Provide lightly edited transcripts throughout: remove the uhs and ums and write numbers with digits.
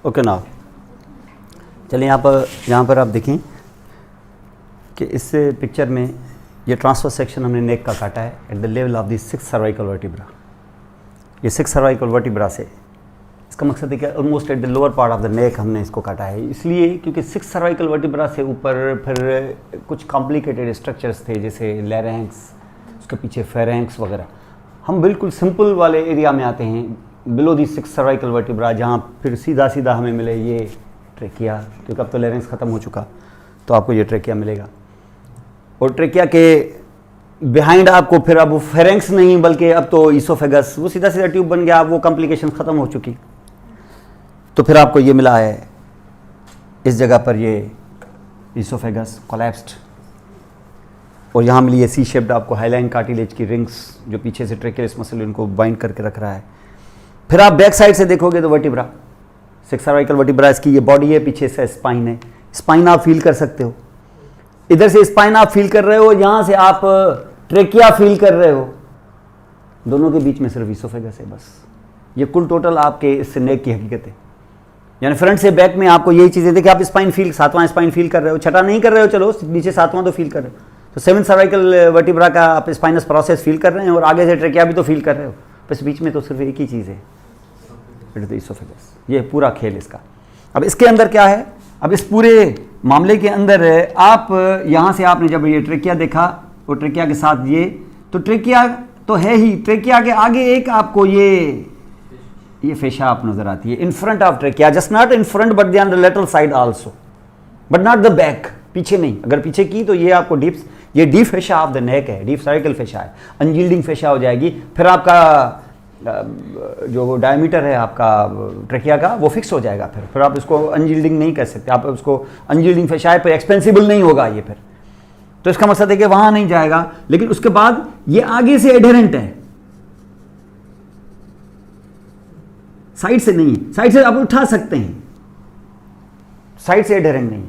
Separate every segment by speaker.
Speaker 1: Okay ना, चलिए यहाँ पर आप देखें कि इस पिक्चर में ये ट्रांसफर सेक्शन हमने नेक का काटा है at the level of the 6th cervical vertebra. ये 6th सर्वाइकल वर्टिब्रा से, इसका मकसद है कि almost at the lower part of the नेक हमने इसको काटा है, इसलिए क्योंकि 6th सर्वाइकल वर्टिब्रा से ऊपर फिर कुछ कॉम्प्लिकेटेड स्ट्रक्चर्स थे जैसे लैरिंक्स, उसके पीछे फेरेंक्स वगैरह। हम बिल्कुल सिंपल वाले एरिया में आते हैं below the 6th cervical vertebra, जहाँ फिर सीधा सीधा हमें मिले ये ट्रेकिया, क्योंकि अब तो लैरिंक्स ख़त्म हो चुका, तो आपको ये ट्रेकिया मिलेगा। और ट्रेकिया के बिहाइंड आपको फिर अब फेरेंक्स नहीं बल्कि अब तो ईसोफेगस, वो सीधा सीधा ट्यूब बन गया, अब वो कॉम्प्लिकेशन ख़त्म हो चुकी, तो फिर आपको ये मिला है इस जगह पर ये ईसोफेगस कोलैप्स्ड, और यहाँ मिली ये सी शेप्ड आपको हाईलाइन कार्टिलेज की रिंग्स जो पीछे से ट्रेकियस मसल इनको बाइंड करके रख रहा है। फिर आप बैक साइड से देखोगे तो वर्टिब्रा, 6th सर्वाइकल वर्टिब्रा, इसकी ये बॉडी है, पीछे से स्पाइन है, स्पाइन आप फील कर सकते हो, इधर से स्पाइन आप फील कर रहे हो, यहाँ से आप ट्रेकिया फील कर रहे हो, दोनों के बीच में सिर्फ ईसोफेगस है बस। ये कुल टोटल आपके इस नेक की हकीकत है, यानी फ्रंट से बैक में आपको यही चीज़ें देखिए, आप स्पाइन फील, 7वां स्पाइन फील कर रहे हो, छठा नहीं कर रहे हो, चलो नीचे 7वां तो फील कर रहे हो, तो 7th सर्वाइकल वर्टिब्रा का आप स्पाइनस प्रोसेस फील कर रहे हैं और आगे से ट्रेकिया भी तो फील कर रहे हो, बस बीच में तो सिर्फ एक ही चीज़ है, इट इज द ईसोफेगस। ये पूरा खेल इसका। अब इसके अंदर क्या है, अब इस पूरे मामले के अंदर आप यहाँ से आपने जब ये ट्रेकिया देखा और ट्रेकिया के साथ ये, तो ट्रेकिया तो है ही, ट्रेकिया के आगे एक आपको ये फेशा आप नजर आती है in front of trachea, just not in front but the lateral side also, but not the back, पीछे नहीं, अगर पीछे की तो ये आपको ये डीप फेशा ऑफ द नेक है, डीप सर्वाइकल फेशा है, अनयील्डिंग फेशा हो जाएगी, फिर आपका जो डायमीटर है आपका ट्रेकिया का वो फिक्स हो जाएगा, फिर आप इसको अनयील्डिंग नहीं कर सकते, आप उसको अनयील्डिंग फेशा है, पर एक्सपेंसिबल नहीं होगा ये फिर, तो इसका मकसद है कि वहां नहीं जाएगा। लेकिन उसके बाद ये आगे से एडहेरेंट है, साइड से नहीं, साइड से आप उठा सकते हैं, साइड से एडहेरेंट नहीं,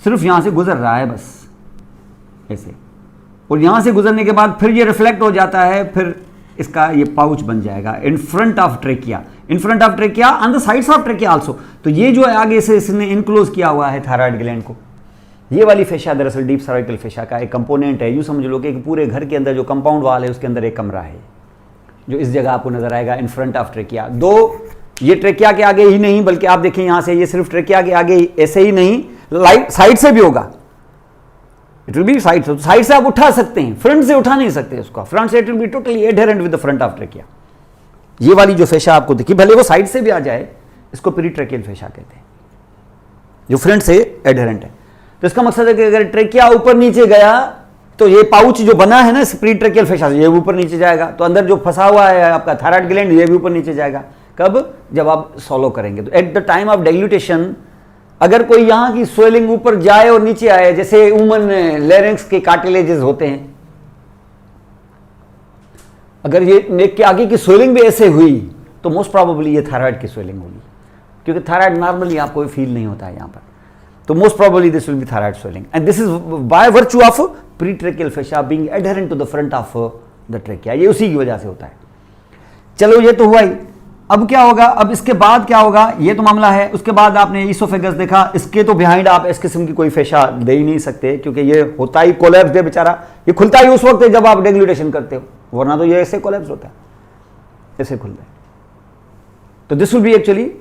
Speaker 1: सिर्फ यहां से गुजर रहा है बस ऐसे, और यहां से गुजरने के बाद फिर ये रिफ्लेक्ट हो जाता है, फिर इसका ये पाउच बन जाएगा in front of trachea, in front of trachea on the sides of trachea also. तो ये जो है आगे से इसने इनक्लोज किया हुआ है थायराइड ग्लैंड को, ये वाली फेशा दरअसल डीप सर्वाइकल फेशा का एक कंपोनेंट है, यूं समझ लो कि पूरे घर के अंदर जो कंपाउंड वाल है उसके अंदर एक कमरा है जो इस जगह आपको नजर आएगा इन फ्रंट ऑफ ट्रेकिया। दो ये ट्रेकिया के आगे ही नहीं, बल्कि आप देखें यहां से ये सिर्फ ट्रेकिया के आगे ऐसे ही नहीं, साइड से भी होगा, इट विल बी साइड से आप उठा सकते हैं, फ्रंट से उठा नहीं सकते उसको, फ्रंट से it will be totally adherent with the front of trachea. ये वाली जो फेशा आपको दिखी, भले वो साइड से भी आ जाए, इसको पेरिट्रेकियल फेशा कहते हैं, जो फ्रंट से एडहेरेंट है। तो इसका मकसद है कि अगर ट्रेकिया ऊपर नीचे गया तो ये पाउच जो बना है ना पेरिट्रेकियल फेशा से, ये ऊपर नीचे जाएगा, तो अंदर जो फंसा हुआ है आपका थायराइड ग्लैंड, ये भी ऊपर नीचे जाएगा। कब? जब आप सॉलो करेंगे, तो एट द टाइम ऑफ डाइल्यूटेशन अगर कोई यहां की स्वेलिंग ऊपर जाए और नीचे आए, जैसे उमन लैरिंक्स के कार्टिलेजेस होते हैं, अगर ये नेक के आगे की स्वेलिंग भी ऐसे हुई तो मोस्ट प्रोबेबली ये थायराइड की स्वेलिंग होगी, क्योंकि थायराइड नॉर्मली आपको फील नहीं होता है यहां पर, तो most probably this will be thyroid swelling, and this is by virtue of pretracheal fascia being adherent to the front of the trachea, ये उसी की वजह से होता है। चलो ये तो हुआ ही, अब क्या होगा, अब इसके बाद क्या होगा, ये तो मामला है। उसके बाद आपने ईसोफेगस देखा, इसके तो बिहाइंड आप इस किस्म की कोई फेशा दे ही नहीं सकते, क्योंकि ये होता ही कोलैप्स है बेचारा, ये खुलता ही उस वक्त है जब आप डेग्लूटेशन करते हो, वरना तो ये ऐसे कोलैप्स होता है, ऐसे खुलता है। तो this will B actually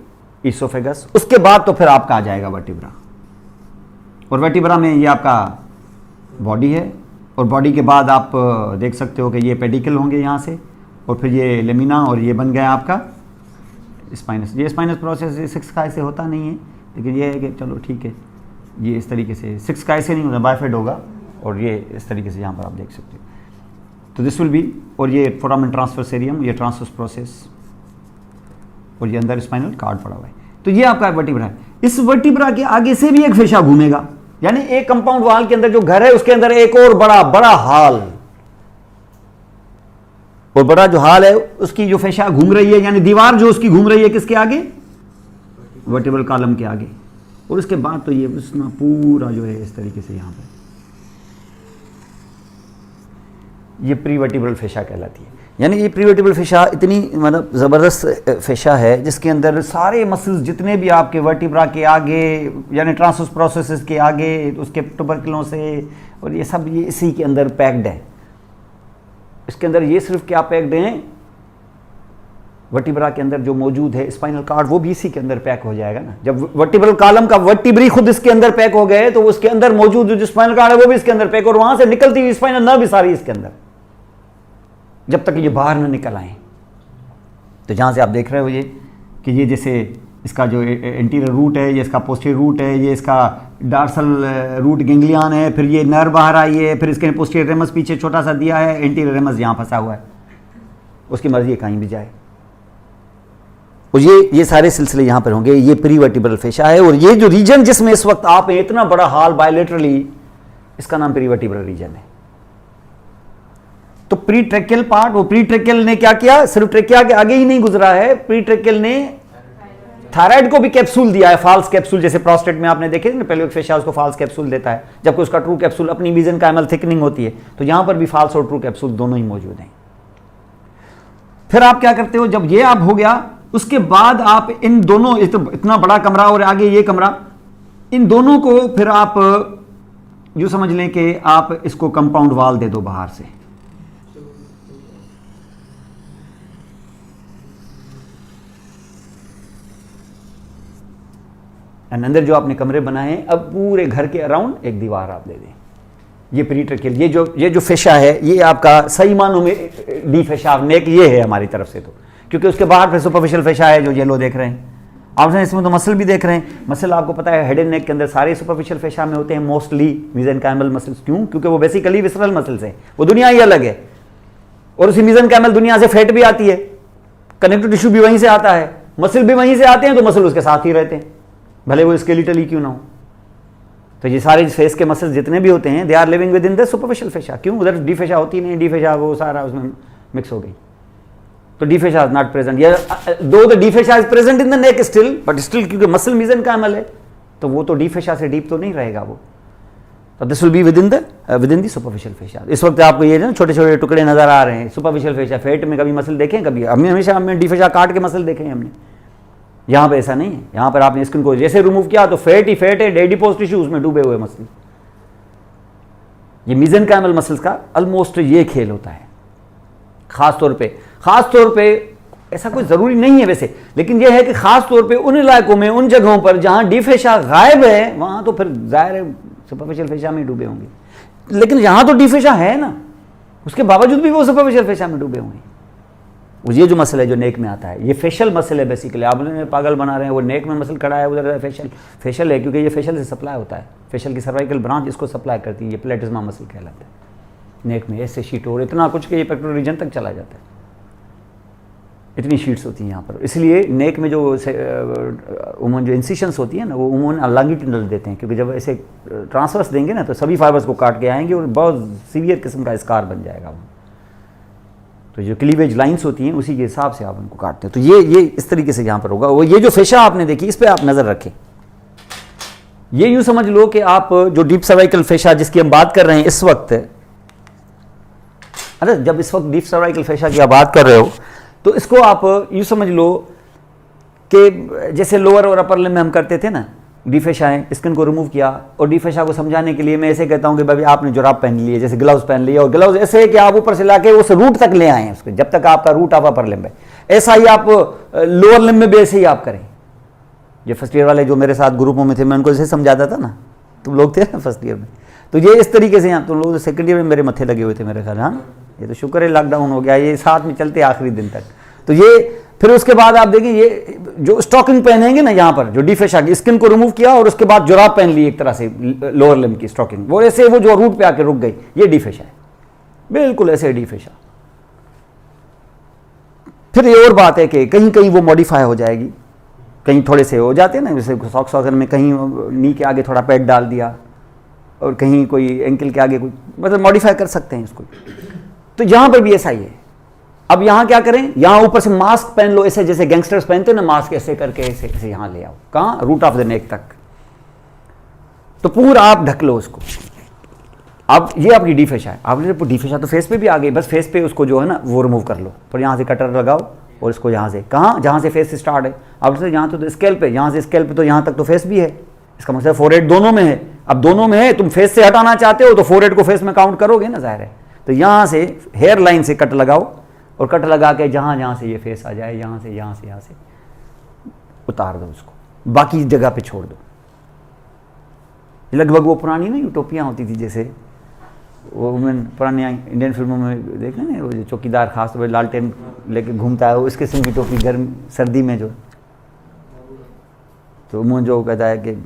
Speaker 1: oesophagus. उसके बाद तो फिर आपका आ जाएगा वर्टिब्रा, और वर्टिब्रा में ये आपका बॉडी है, और बॉडी के बाद आप देख सकते हो कि ये पेडिकल होंगे यहाँ से, और फिर ये लेमिना, और ये बन गया आपका स्पाइनस। ये स्पाइनस प्रोसेस 6 का ऐसे होता नहीं है, लेकिन ये है कि चलो ठीक है, ये इस तरीके से 6 का ऐसे नहीं होता, बाइफेड होगा, और ये इस तरीके से यहाँ पर आप देख सकते हो। तो दिस विल बी, और ये फोरामेन ट्रांसफर्स एरियम, ये ट्रांसफर्स प्रोसेस, और ये अंदर स्पाइनल कार्ड पड़ा हुआ है। तो ये आपका वर्टिब्रा है। इस वर्टिब्रा के आगे से भी एक फेशा घूमेगा, यानी एक कंपाउंड वाल के अंदर जो घर है उसके अंदर एक और बड़ा हाल, और बड़ा जो हाल है उसकी जो फेशा घूम रही है, यानी दीवार जो उसकी घूम रही है किसके आगे? वर्टिब्रल कॉलम के आगे। और उसके बाद तो ये उसमें पूरा जो है इस तरीके से यहाँ पे ये प्री वर्टिब्रल फेशा कहलाती है। यानी ये प्रीवर्टिब्रल फेशा इतनी मतलब ज़बरदस्त फेशा है जिसके अंदर सारे मसल्स जितने भी आपके वर्टिब्रा के आगे यानी ट्रांसवर्स प्रोसेसेस के आगे उसके ट्यूबरकुलों से और ये सब ये इसी के अंदर पैक्ड है। इसके अंदर ये सिर्फ क्या पैक्ड हैं, वर्टिब्रा के अंदर जो मौजूद है स्पाइनल कार्ड वो भी इसी के अंदर पैक हो जाएगा ना। जब वर्टिब्रल कॉलम का वर्टिब्री खुद इसके अंदर पैक हो गए तो उसके अंदर मौजूद जो स्पाइनल कार्ड है वो भी इसके अंदर पैक, और वहां से निकलती हुई स्पाइनल नर्व भी सारी इसके अंदर, जब तक ये बाहर ना निकल आए। तो जहां से आप देख रहे हो ये कि ये जैसे इसका जो एंटीरियर रूट है, ये इसका पोस्टीरियर रूट है, ये इसका डार्सल रूट गैंग्लियन है, फिर ये नर्व बाहर आई है, फिर इसके पोस्टीरियर रेमस पीछे छोटा सा दिया है, एंटीरियर रेमस यहाँ फंसा हुआ है, उसकी मर्जी है कहीं भी जाए। और ये सारे सिलसिले यहाँ पर होंगे। ये प्रीवर्टिब्रल फेशा है और ये जो रीजन जिसमें इस वक्त आप हैं, इतना बड़ा हॉल बायलेटरली, इसका नाम प्रीवर्टिब्रल रीजन है। तो प्री ट्रेकियल पार्ट, वो प्री ट्रेकियल ने क्या किया, सिर्फ ट्रेकिया के आगे ही नहीं गुजरा है, प्री ट्रेकियल ने थायराइड को भी कैप्सूल दिया है, फॉल्स कैप्सूल, जैसे प्रोस्टेट में आपने देखे ना पेल्विक फेशा उसको फॉल्स कैप्सूल देता है, जबकि उसका ट्रू कैप्सूल अपनी मेसेनकाइमल थिकनिंग होती है। तो यहां पर भी फॉल्स और ट्रू कैप्सूल दोनों ही मौजूद हैं। फिर आप क्या करते हो, जब ये आप हो गया उसके बाद आप इन दोनों, इतना बड़ा कमरा और आगे ये कमरा, इन दोनों को फिर आप यूं समझ लें कि आप इसको कंपाउंड वॉल दे दो बाहर से। अंदर जो आपने कमरे बनाए हैं, अब पूरे घर के अराउंड एक दीवार आप दे दें। ये प्री ट्रेकियल, ये जो फेशा है ये आपका सही मानों में डी फेशा नेक ये है हमारी तरफ से, तो क्योंकि उसके बाद फिर सुपरफिशियल फेशा है जो येलो देख रहे हैं आप, इसमें तो मसल भी देख रहे हैं। मसल आपको पता है हेड एंड नेक के अंदर सारे सुपरफिशियल फेशा में होते हैं मोस्टली मेसेनकाइमल मसल्स। क्यों? क्योंकि वो बेसिकली विसरल मसल्स हैं, वो दुनिया ही अलग है। और उसी मेसेनकाइमल दुनिया से फैट भी आती है, कनेक्टिव टिश्यू भी वहीं से आता है, मसल भी वहीं से आते हैं, तो मसल उसके साथ ही रहते हैं भले वो स्केलेटल ही क्यों ना हो। तो ये सारे फेस के मसल्स जितने भी होते हैं they are living within the superficial fascia. क्यों? उधर डी फेशा होती नहीं, डी फेशा वो सारा उसमें मिक्स हो गई, तो deep fascia is not present. Though the deep fascia is present in the neck still, but still क्योंकि मसल मेसेनकाइमल है तो वो तो डी फेशा से डीप तो नहीं रहेगा वो, तो this will be within the superficial fascia. इस वक्त आपको ये ना छोटे छोटे टुकड़े नजर आ रहे हैं सुपरफिशियल फेशा। फेट में कभी मसल देखें, कभी हमेशा हमने डी फेशा काट के मसल देखे हैं हमने, यहाँ पे ऐसा नहीं है। यहाँ पर आपने स्किन को जैसे रिमूव किया तो फेट ही फेट है, एडिपोज टिश्यू उसमें डूबे हुए मसल। ये मेसेनकाइमल मसल्स का ऑलमोस्ट ये खेल होता है। खास तौर पे ऐसा कोई जरूरी नहीं है वैसे, लेकिन यह है कि खास तौर पे उन इलाकों में, उन जगहों पर जहां डी फेशा गायब है वहां तो फिर जाहिर है सुपरफिशियल फेशा में डूबे होंगे। लेकिन यहां तो डी फेशा है ना, उसके बावजूद भी वो सुपरफिशियल फेशा में डूबे हुए हैं। ये जो मसल है जो नेक में आता है, ये फेशियल मसल है बेसिकली। आप पागल बना रहे हैं, वो नेक में मसल खड़ा है, उधर फेशियल है, क्योंकि ये फेशियल से सप्लाई होता है। फेशियल की सर्वाइकल ब्रांच इसको सप्लाई करती है, ये प्लेटिज्मा मसल कहलाता है। नेक में ऐसे शीट और इतना कुछ कि ये पेक्टोरल रीजन तक चला जाता है, इतनी शीट्स होती हैं यहाँ पर। इसलिए नेक में जो उमूमन जो इंसिशंस होती है ना, वो उमूमन लॉन्गिट्यूडनल देते हैं, क्योंकि जब ऐसे ट्रांसवर्स देंगे ना तो सभी फाइबर्स को काट के आएंगे और बहुत सीवियर किस्म का स्कार बन जाएगा वो। तो जो क्लीवेज लाइंस होती हैं उसी के हिसाब से आप उनको काटते हैं। तो ये इस तरीके से यहाँ पर होगा। वो ये जो फेशा आपने देखी इस पर आप नज़र रखें। ये यूँ समझ लो कि आप जो डीप सर्वाइकल फेशा जिसकी हम बात कर रहे हैं इस वक्त, अरे जब इस वक्त डीप सर्वाइकल फेशा की आप बात कर रहे हो तो इसको आप यूँ समझ लो कि जैसे लोअर और अपर लिम्ब में हम करते थे ना, डी फेशा है, स्किन को रिमूव किया, और डी फेशा को समझाने के लिए मैं ऐसे कहता हूँ कि भाई आपने जुराब पहन लिए, जैसे ग्लव्स पहन लिए, और ग्लव्स ऐसे है कि आप ऊपर से लाके उस रूट तक ले आए उसको, जब तक आपका रूट ऑफ अपर लिम्ब है। ऐसा ही आप लोअर लिम्ब में भी ऐसे ही आप करें। ये फर्स्ट ईयर वाले जो मेरे साथ ग्रुपों में थे, मैं उनको ऐसे समझाता था ना, तुम लोग थे ना फर्स्ट ईयर में, तो ये इस तरीके से, यहाँ तुम लोग सेकेंड ईयर में मेरे मत्थे लगे हुए थे मेरे ख्याल। हाँ, ये तो शुक्र है लॉकडाउन हो गया, ये साथ में चलते आखिरी दिन तक। तो ये फिर उसके बाद आप देखिए ये जो स्टॉकिंग पहनेंगे ना, यहाँ पर जो डी फेशा की स्किन को रिमूव किया और उसके बाद जुराब पहन ली एक तरह से लोअर लिम्ब की स्टॉकिंग, वो ऐसे वो जो रूट पे आके रुक गई, ये डी फेशा है, बिल्कुल ऐसे डी फेशा। फिर ये और बात है कि कहीं कहीं वो मॉडिफाई हो जाएगी, कहीं थोड़े से हो जाते हैं ना, जैसे सॉक्स वगैरह में कहीं नी के आगे थोड़ा पैड डाल दिया और कहीं कोई एंकल के आगे कोई, मतलब मॉडिफाई कर सकते हैं इसको। तो यहाँ पर भी ऐसा ही है। अब यहाँ क्या करें, यहाँ ऊपर से मास्क पहन लो, ऐसे जैसे गैंगस्टर्स पहनते हैं ना मास्क, ऐसे करके ऐसे ऐसे यहाँ ले आओ, कहाँ, रूट ऑफ द नेक तक, तो पूरा आप ढक लो उसको। अब ये आपकी डी फेशा है, आपने डी फेशा तो फेस पे भी आ गई, बस फेस पे उसको जो है ना वो रिमूव कर लो, पर यहाँ से कटर लगाओ और इसको यहाँ से, कहाँ, जहाँ से फेस स्टार्ट है, अब से यहाँ तो स्केल्प है, यहाँ से स्केल्प तो यहाँ तक तो फेस भी है, इसका मतलब फोरहेड दोनों में है। अब दोनों में है, तुम फेस से हटाना चाहते हो तो फोरहेड को फेस में काउंट करोगे ना, जाहिर है। तो यहाँ से हेयर लाइन से कट लगाओ और कट लगा के जहाँ जहाँ से ये फेस आ जाए, यहाँ से यहाँ से यहाँ से उतार दो उसको, बाकी जगह पे छोड़ दो। लगभग वो पुरानी ना यूटोपियाँ होती थी, जैसे वो वुमेन पुरानी इंडियन फिल्मों में देखे ना, वो जो चौकीदार खास तौर पर लालटेन लेके घूमता है, वो इस किस्म की टोपी गर्म सर्दी में जो, तो उमन जो कहता है कि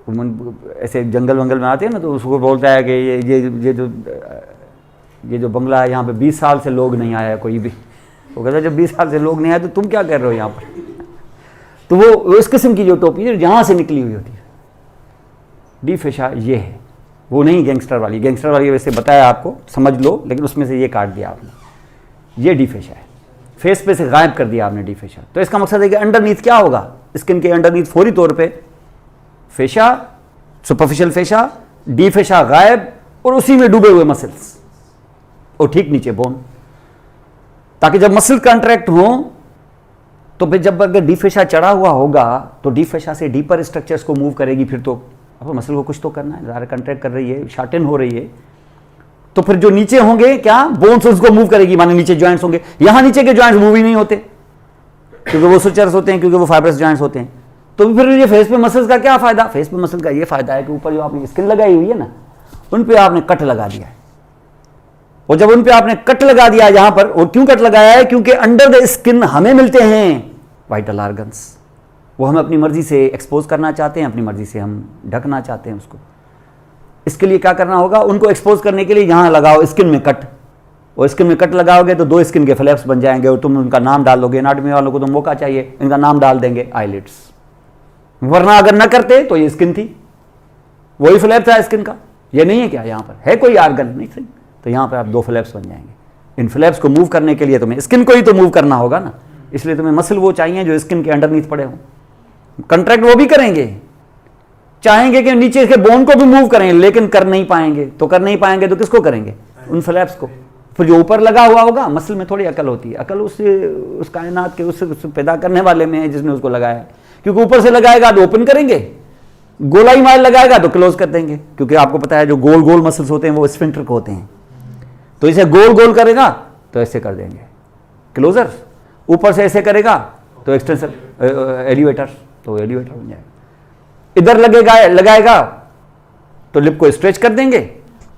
Speaker 1: उमन ऐसे जंगल वंगल में आते हैं ना, तो उसको बोलता है कि ये जो बंगला है यहाँ पे 20 साल से लोग नहीं आया कोई भी। वो कहता है जब 20 साल से लोग नहीं आए तो तुम क्या कर रहे हो यहाँ पर। तो वो इस किस्म की जो टोपी है यहाँ से निकली हुई होती है, डी फेशा ये है, वो नहीं गैंगस्टर वाली। गैंगस्टर वाली वैसे बताया आपको, समझ लो, लेकिन उसमें से ये काट दिया आपने, ये डी फेशा है, फेस पे से गायब कर दिया आपने डी फेशा। तो इसका मकसद है कि अंडरनीथ क्या होगा, स्किन के अंडरनीथ फौरी तौर पे फेशा, सुपरफिशियल फेशा, डी फेशा गायब, और उसी में डूबे हुए मसल्स, और ठीक नीचे बोन, ताकि जब मसल कॉन्ट्रैक्ट हो तो फिर जब अगर डी फेशा चढ़ा हुआ होगा तो डी फेशा से डीपर स्ट्रक्चर्स को मूव करेगी, फिर तो अब मसल को कुछ तो करना है, ज़्यादा कॉन्ट्रैक्ट कर रही है, शार्टन हो रही है, तो फिर जो नीचे होंगे क्या बोन्स उसको मूव करेगी, माने नीचे जॉइंट्स होंगे, यहां नीचे के जॉइंट्स मूव ही नहीं होते क्योंकि वो सुचर्स होते हैं, क्योंकि वो फाइब्रस जॉइंट्स होते हैं। तो फिर ये फेस पे मसल्स का क्या फायदा, फेस पे मसल का ये फायदा है कि ऊपर जो आपने स्किन लगाई हुई है ना, उन पे आपने कट लगा दिया है, और जब उन पे आपने कट लगा दिया यहां पर, और क्यों कट लगाया है, क्योंकि अंडर द स्किन हमें मिलते हैं वाइटल ऑर्गन्स, वो हम अपनी मर्जी से एक्सपोज करना चाहते हैं, अपनी मर्जी से हम ढकना चाहते हैं उसको। इसके लिए क्या करना होगा, उनको एक्सपोज करने के लिए यहां लगाओ स्किन में कट, और स्किन में कट लगाओगे तो 2 स्किन के फ्लैप्स बन जाएंगे, और तुम उनका नाम डाल दोगे। एनाटॉमी वालों को तो मौका चाहिए, इनका नाम डाल देंगे आईलिड्स, वरना अगर न करते तो ये स्किन थी, वही फ्लैप था स्किन का, ये नहीं है क्या, यहां पर है कोई ऑर्गन नहीं सही, तो यहां पर आप 2 फ्लैप्स बन जाएंगे। इन फ्लैप्स को मूव करने के लिए तुम्हें स्किन को ही तो मूव करना होगा ना, इसलिए तुम्हें मसल वो चाहिए जो स्किन के अंडरनीथ पड़े हों। कंट्रैक्ट वो भी करेंगे, चाहेंगे कि नीचे के बोन को भी मूव करें, लेकिन कर नहीं पाएंगे, तो कर नहीं पाएंगे तो किसको करेंगे, उन फ्लैप्स को। फिर जो ऊपर लगा हुआ होगा, मसल में थोड़ी अकल होती है, अकल उस कायनात के उस पैदा करने वाले में है जिसने उसको लगाया, क्योंकि ऊपर से लगाएगा तो ओपन करेंगे, गोलाई मार लगाएगा तो क्लोज कर देंगे, क्योंकि आपको पता है जो गोल गोल मसल्स होते हैं वो स्फिंक्टर होते हैं, तो इसे गोल गोल करेगा तो ऐसे कर देंगे क्लोजर, ऊपर से ऐसे करेगा तो एक्सटेंसर एलिवेटर, तो एलिवेटर बन जाएगा। इधर लगाएगा तो लिप को स्ट्रेच कर देंगे,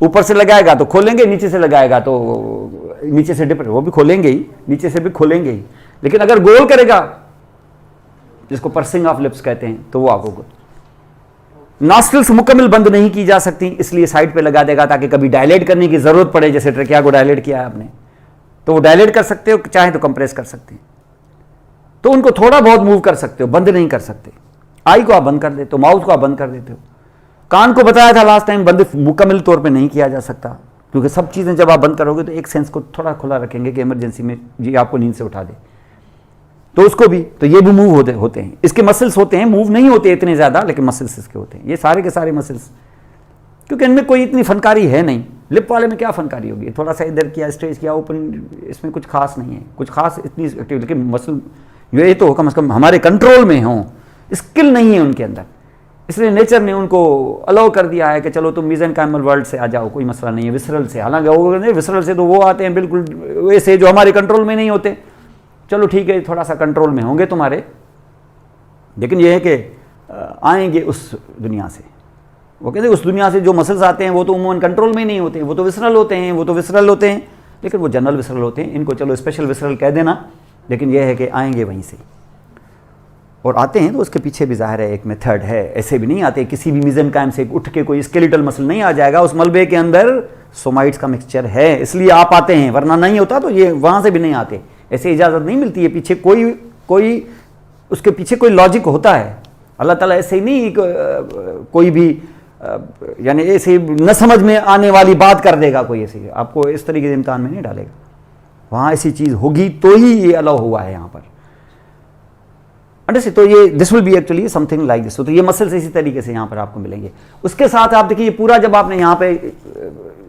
Speaker 1: ऊपर से लगाएगा तो खोलेंगे, नीचे से लगाएगा तो नीचे से डिप, वो भी खोलेंगे ही, नीचे से भी खोलेंगे ही, लेकिन अगर गोल करेगा जिसको पर्सिंग ऑफ लिप्स कहते हैं तो वो आपको। नॉस्ट्रिल्स मुकम्मल बंद नहीं की जा सकती, इसलिए साइड पे लगा देगा ताकि कभी डायलेट करने की जरूरत पड़े, जैसे ट्रेकिया को डायलेट किया है आपने तो वो डायलेट कर सकते हो, चाहे तो कंप्रेस कर सकते हैं, तो उनको थोड़ा बहुत मूव कर सकते हो, बंद नहीं कर सकते। आई को आप बंद कर देते हो, माउथ को आप बंद कर देते हो। कान को बताया था लास्ट टाइम, बंद मुकम्मल तौर पे नहीं किया जा सकता, क्योंकि सब चीज़ें जब आप बंद करोगे तो एक सेंस को थोड़ा खुला रखेंगे कि इमरजेंसी में जी आपको नींद से उठा दे, तो उसको भी, तो ये भी मूव होते हैं, इसके मसल्स होते हैं, मूव नहीं होते इतने ज़्यादा, लेकिन मसल्स इसके होते हैं, ये सारे के सारे मसल्स, क्योंकि इनमें कोई इतनी फनकारी है नहीं। लिप वाले में क्या फनकारी होगी, थोड़ा सा इधर किया, स्ट्रेच किया, ओपन, इसमें कुछ खास नहीं है, कुछ खास इतनी एक्टिव, लेकिन मसल ये तो कम से कम हमारे कंट्रोल में हों, स्किल नहीं है उनके अंदर, इसलिए नेचर ने उनको अलाउ कर दिया है कि चलो तुम मेसेंकाइमल वर्ल्ड से आ जाओ, कोई मसला नहीं है, विसरल से, हालांकि वो विसरल से तो वो आते हैं बिल्कुल वैसे जो हमारे कंट्रोल में नहीं होते, चलो ठीक है थोड़ा सा कंट्रोल में होंगे तुम्हारे, लेकिन ये है कि आएंगे उस दुनिया से, वो कहते हैं उस दुनिया से जो मसल्स आते हैं वो तो उमूमन कंट्रोल में नहीं होते, वो तो विसरल होते हैं, लेकिन वो जनरल विसरल होते हैं, इनको चलो स्पेशल विसरल कह देना, लेकिन यह है कि आएंगे वहीं से, और आते हैं तो उसके पीछे भी जाहिर है एक मेथड है, ऐसे भी नहीं आते, किसी भी मेसेंकाइम से उठ के कोई स्केलेटल मसल नहीं आ जाएगा, उस मलबे के अंदर सोमाइट्स का मिक्सचर है, इसलिए आप आते हैं, वरना नहीं होता तो ये वहाँ से भी नहीं आते, ऐसे इजाज़त नहीं मिलती है, पीछे कोई उसके पीछे कोई लॉजिक होता है, अल्लाह ताला ऐसे ही नहीं कोई भी यानी ऐसे न समझ में आने वाली बात कर देगा, कोई ऐसी आपको इस तरीके से इम्तिहान में नहीं डालेगा, वहाँ ऐसी चीज़ होगी तो ही ये अलाउ हुआ है यहाँ पर। अंडरस्टैंड। तो ये this will B actually something like this. तो ये मसल्स इसी तरीके से यहाँ पर आपको मिलेंगे। उसके साथ आप देखिए पूरा जब आपने यहाँ पे